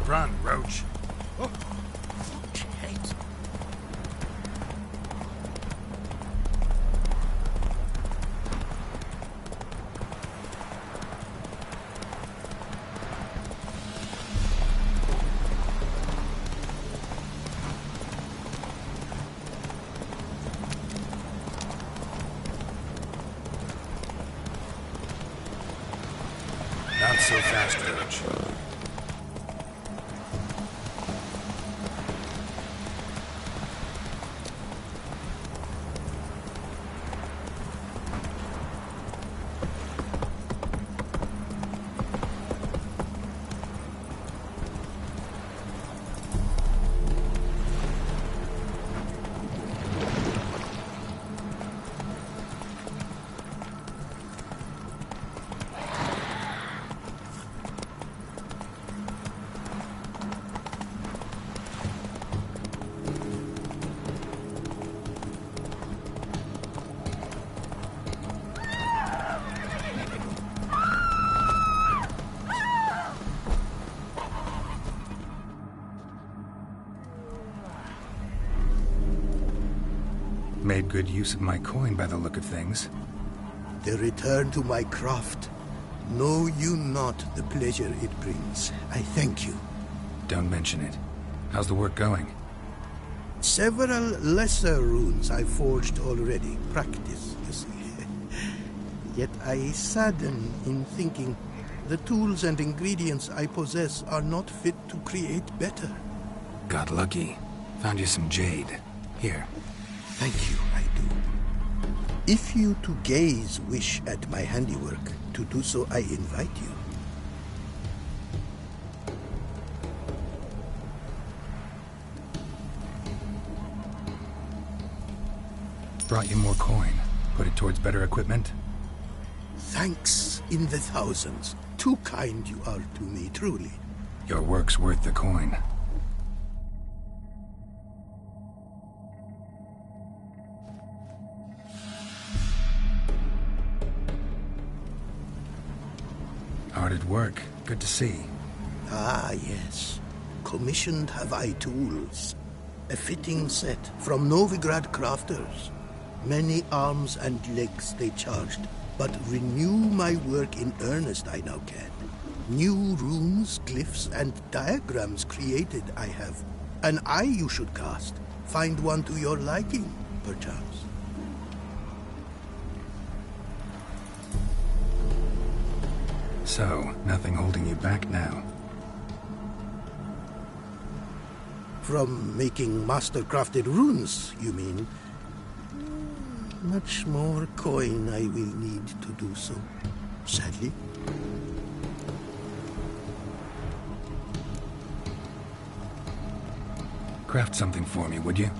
Run, Roach. Oh. Not so fast, Roach. Made good use of my coin by the look of things. The return to my craft. Know you not the pleasure it brings. I thank you. Don't mention it. How's the work going? Several lesser runes I forged already. Practice, you see. Yet I sadden in thinking the tools and ingredients I possess are not fit to create better. Got lucky. Found you some jade. Here. Thank you, I do. If you to gaze wish at my handiwork, to do so I invite you. Brought you more coin. Put it towards better equipment? Thanks in the thousands. Too kind you are to me, truly. Your work's worth the coin. Hard at work. Good to see. Ah, yes. Commissioned have I tools. A fitting set from Novigrad crafters. Many arms and legs they charged, but renew my work in earnest I now can. New runes, glyphs, and diagrams created I have. An eye you should cast. Find one to your liking, perchance. So, nothing holding you back now? From making master-crafted runes, you mean? Much more coin I will need to do so, sadly. Craft something for me, would you?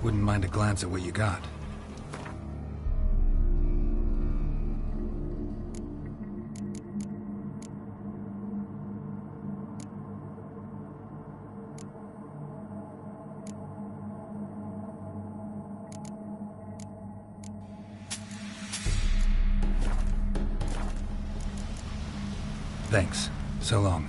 Wouldn't mind a glance at what you got. Thanks. So long.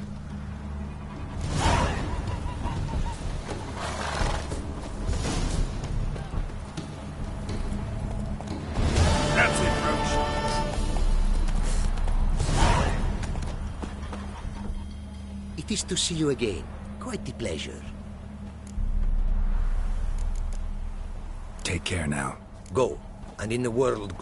That's it, Roach. It is to see you again. Quite the pleasure. Take care now. Go, and in the world...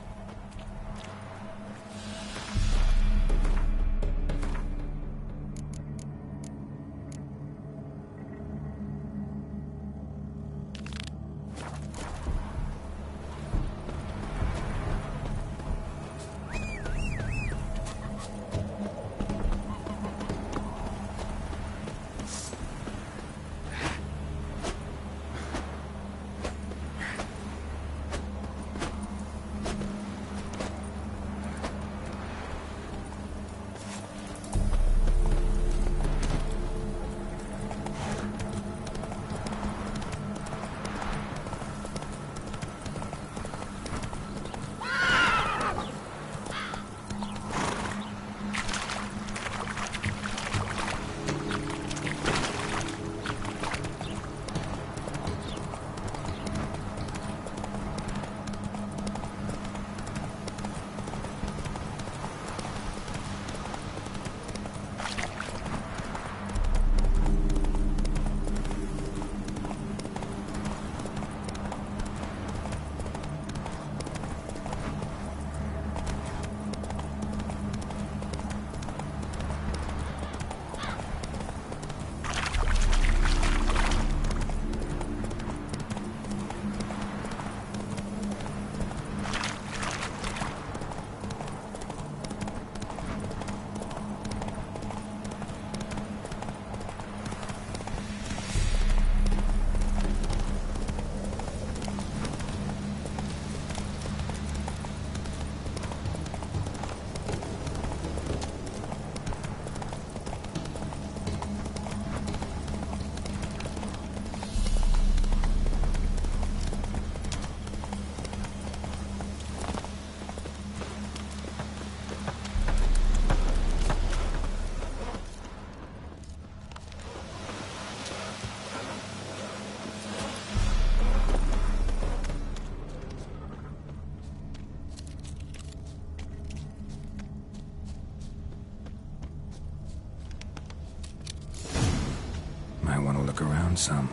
Might want to look around some.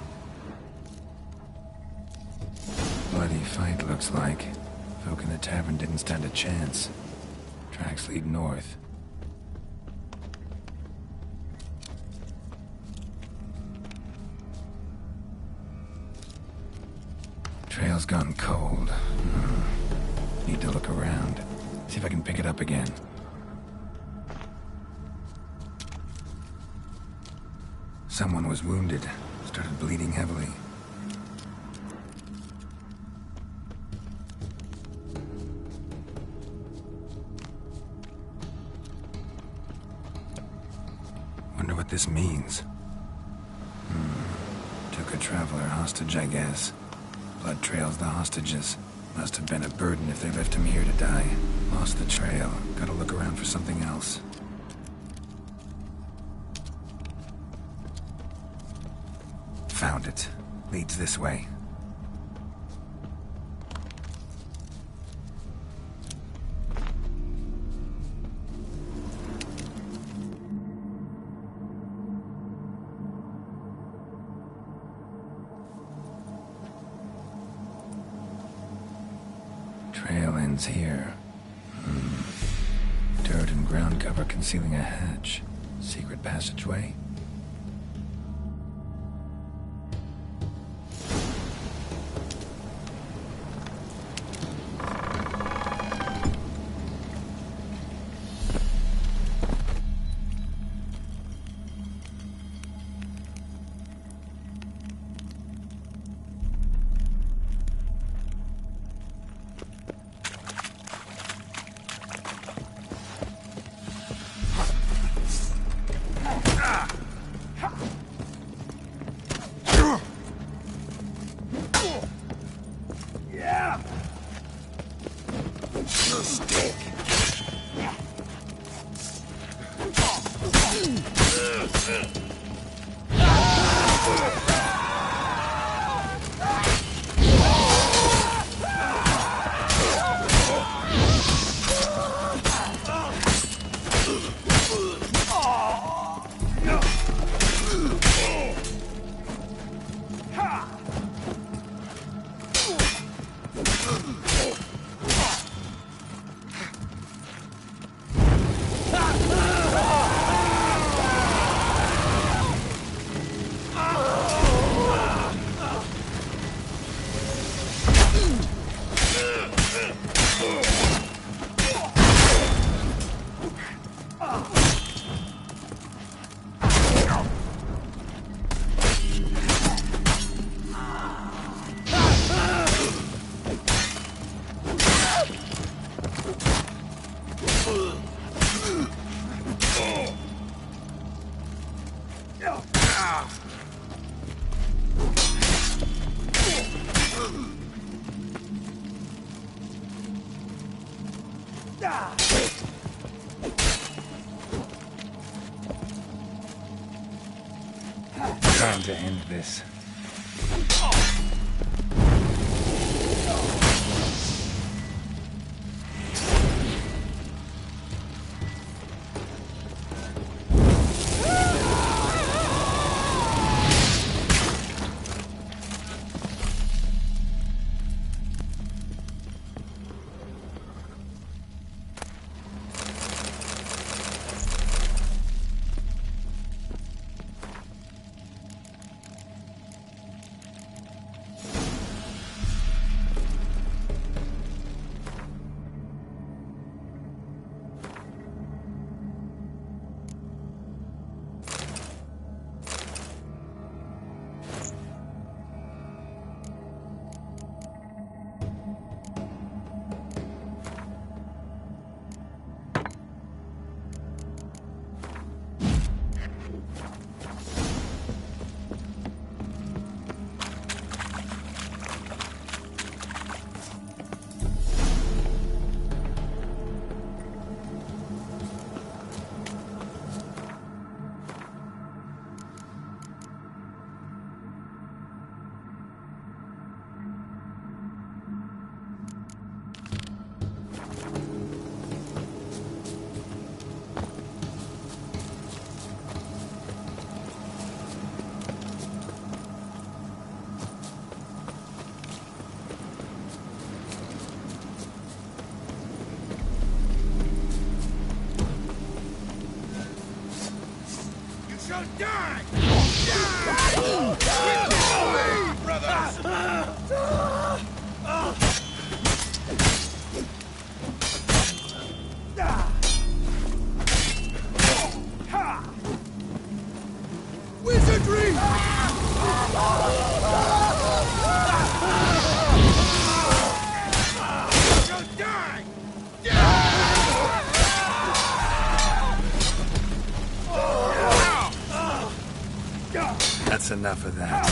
Bloody fight, looks like. Folk in the tavern didn't stand a chance. Tracks lead north. Trail's gone cold. Need to look around. See if I can pick it up again. Someone was wounded. Started bleeding heavily. Wonder what this means. Took a traveler hostage, I guess. Blood trails the hostages. Must have been a burden if they left him here to die. Lost the trail. Gotta look around for something else. Found it. Leads this way. Trail ends here. Dirt and ground cover concealing a hatch. Secret passageway. Time to end this. Die! Wizardry! That's enough of that.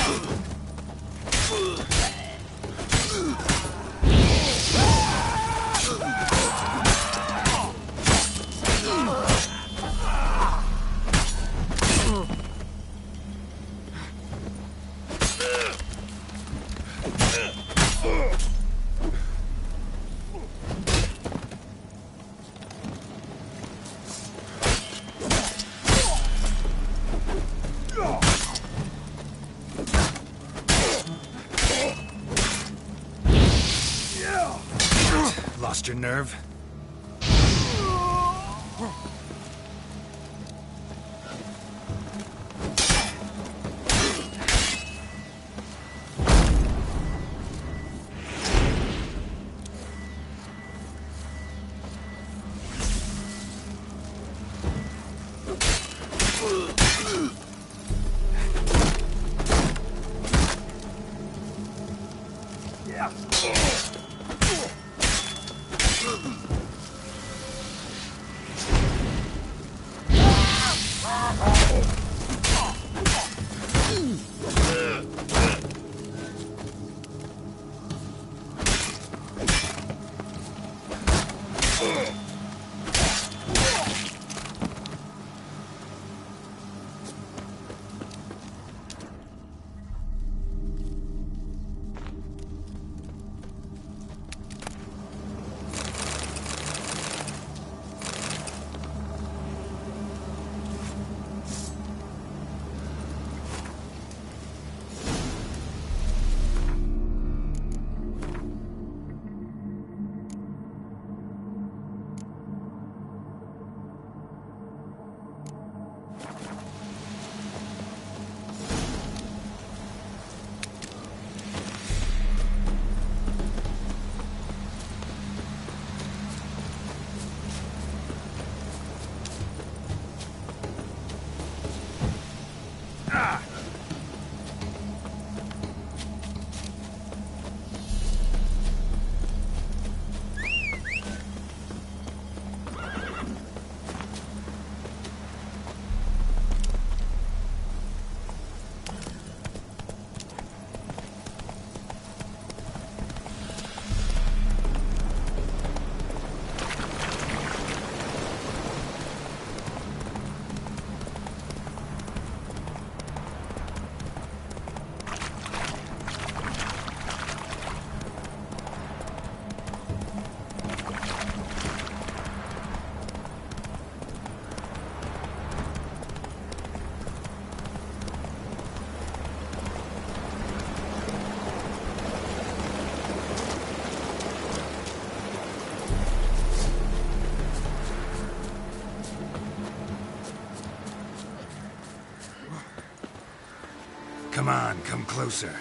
Lost your nerve? Come on, come closer.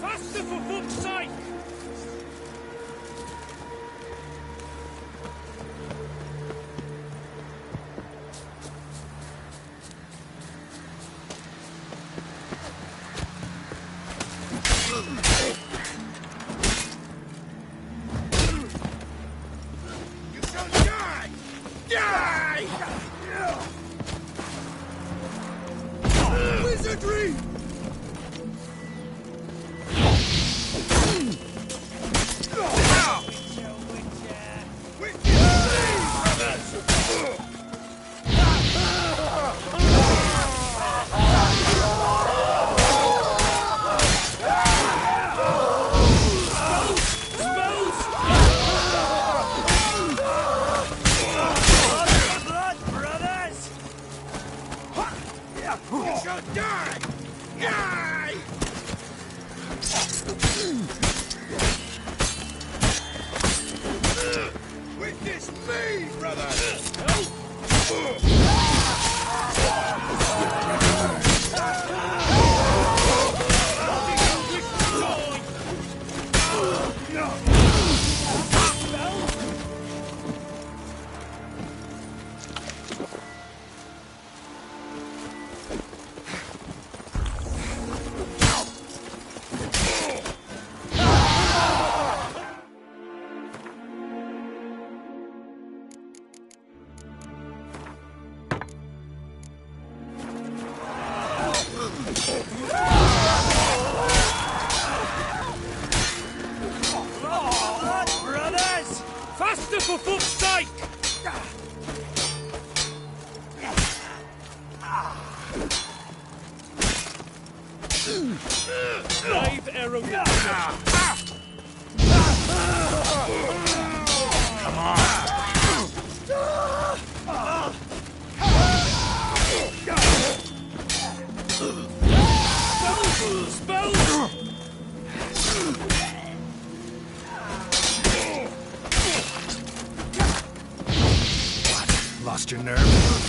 Faster for fuck's sake! You shall die! Die! Wizardry! You shall die! Die! Witness me, brother! Brothers! Faster for fuck's sake! Brave arrow. Come on. Spells! Lost your nerve?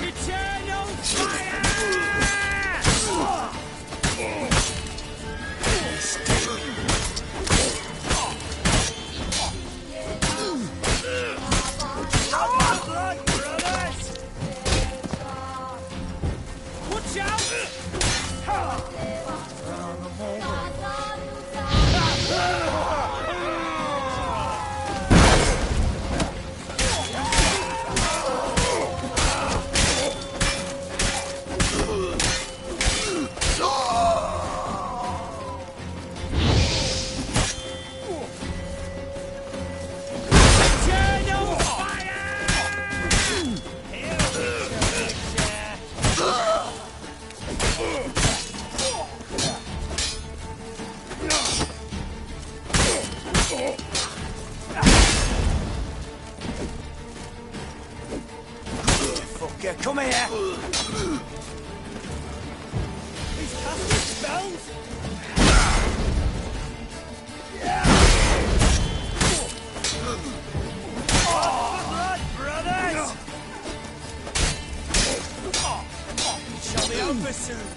Eternal fire! Watch out! Eternal fire! Here Fucker, come here! He's casting spells! Brothers! It shall be over soon.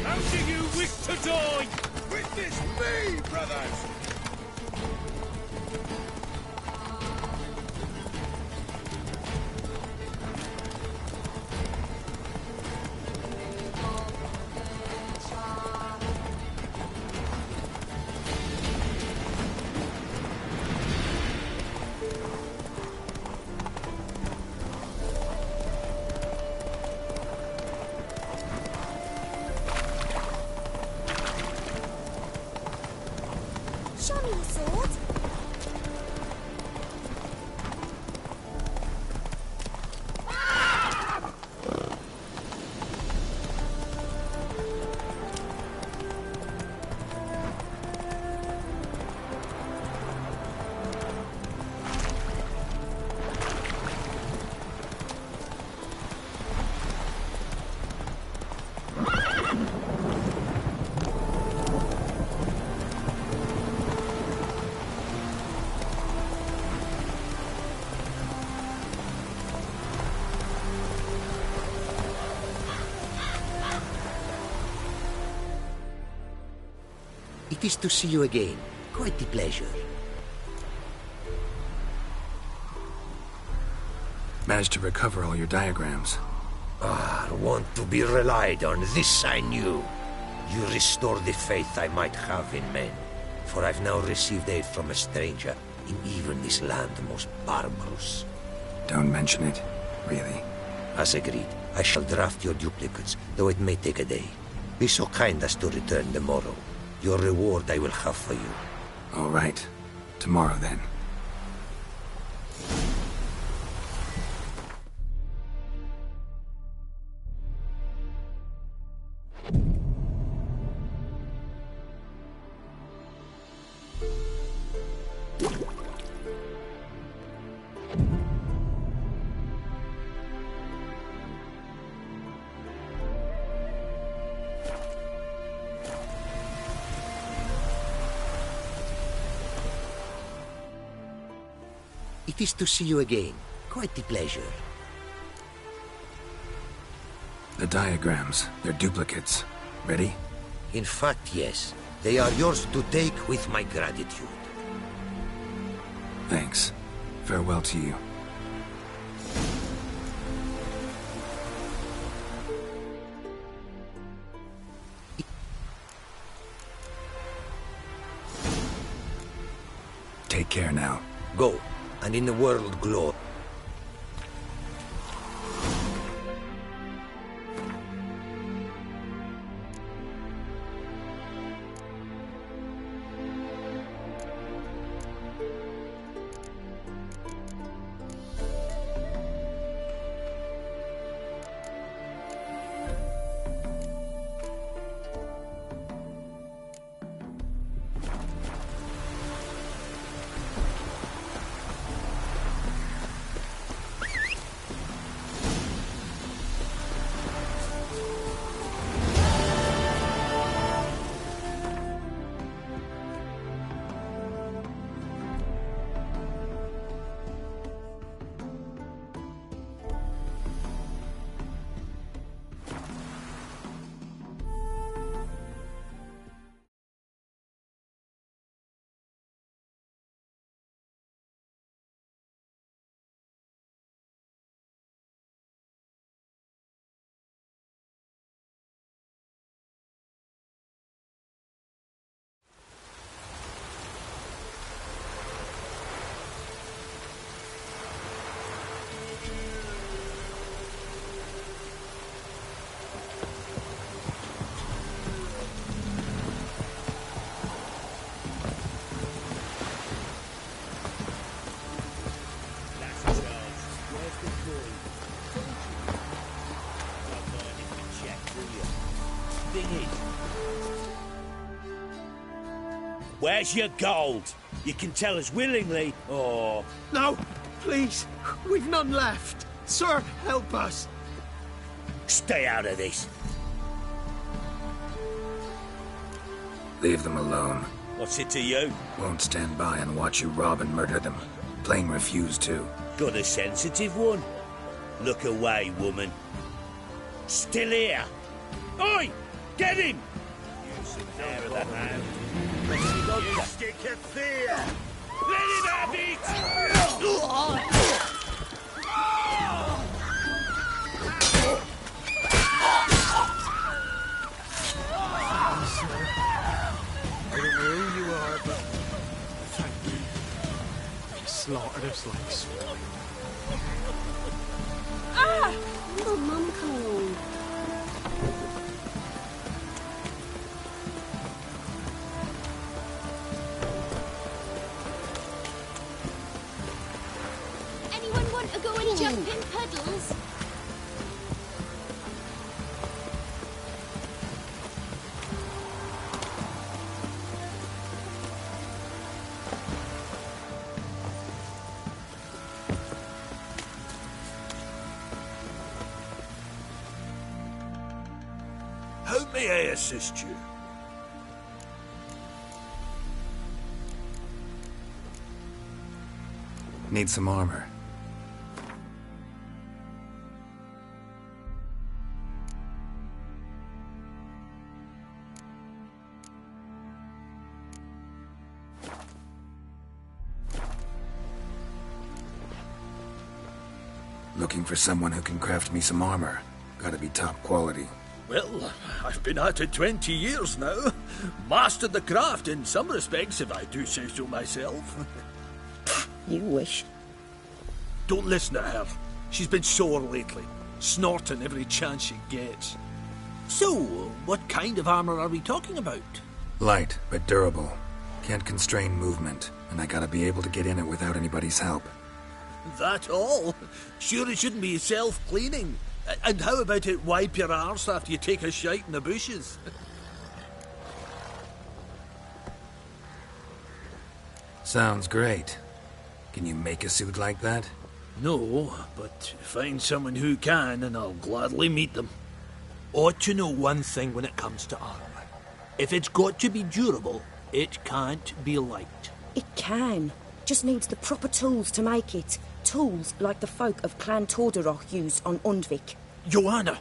How do you wish to die? Witness me, brothers! Show me your sword. It is to see you again. Quite the pleasure. Managed to recover all your diagrams. Want to be relied on, this I knew. You restore the faith I might have in men. For I've now received aid from a stranger in even this land most barbarous. Don't mention it, really. As agreed, I shall draft your duplicates, though it may take a day. Be so kind as to return tomorrow. Your reward I will have for you. All right. Tomorrow, then. 'Tis to see you again. Quite the pleasure. The diagrams, they're duplicates. Ready? In fact, yes. They are yours to take with my gratitude. Thanks. Farewell to you. Take care now. Go, and in the world glow. Where's your gold? You can tell us willingly, or... No, please. We've none left. Sir, help us. Stay out of this. Leave them alone. What's it to you? Won't stand by and watch you rob and murder them. Plain refuse to. Got a sensitive one? Look away, woman. Still here. Oi! Get him! You sit there with that hand. You stick of fear! Let him have it! I don't know who you are, but thank you. You slaughtered us like swine. Ah! Oh, Mum, come on. Anyone want to go and jump in puddles? How may I assist you? Need some armor. Looking for someone who can craft me some armor. Gotta be top quality. Well, I've been at it 20 years now. Mastered the craft in some respects, if I do say so myself. You wish. Don't listen to her. She's been sore lately, snorting every chance she gets. So, what kind of armor are we talking about? Light, but durable. Can't constrain movement, and I gotta be able to get in it without anybody's help. That all? Sure it shouldn't be self-cleaning. And how about it wipe your arse after you take a shite in the bushes? Sounds great. Can you make a suit like that? No, but find someone who can and I'll gladly meet them. Ought to know one thing when it comes to armor. If it's got to be durable, it can't be light. It can. just needs the proper tools to make it. Tools like the folk of Clan Torderoch used on Undvik. Joanna,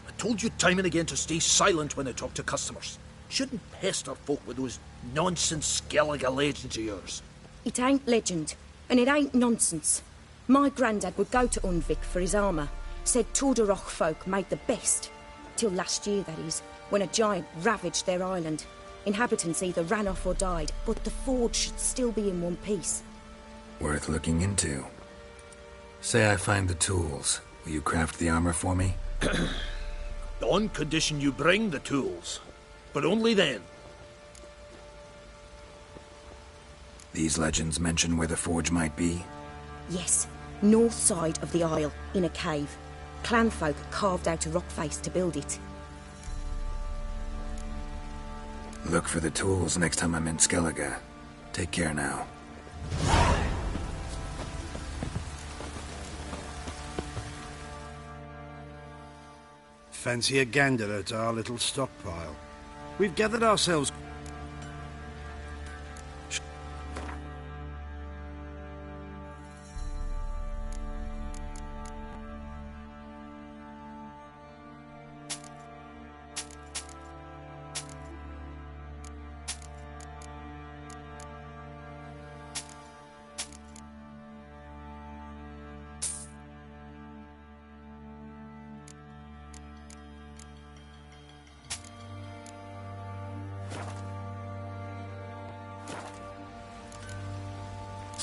I told you time and again to stay silent when I talk to customers. Shouldn't pester folk with those nonsense Skellige legends of yours. It ain't legend, and it ain't nonsense. My granddad would go to Undvik for his armour. Said Torderoch folk made the best. Till last year, that is, when a giant ravaged their island. Inhabitants either ran off or died, but the forge should still be in one piece. Worth looking into. Say I find the tools. Will you craft the armor for me? On condition you bring the tools. But only then. These legends mention where the forge might be? Yes, north side of the isle, in a cave. Clanfolk carved out a rock face to build it. Look for the tools next time I'm in Skellige. Take care now. Fancy a gander at our little stockpile. We've gathered ourselves...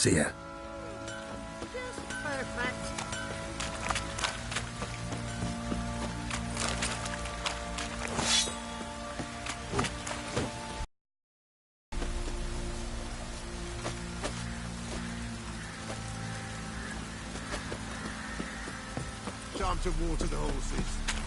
See ya. Perfect. Time to water the horses.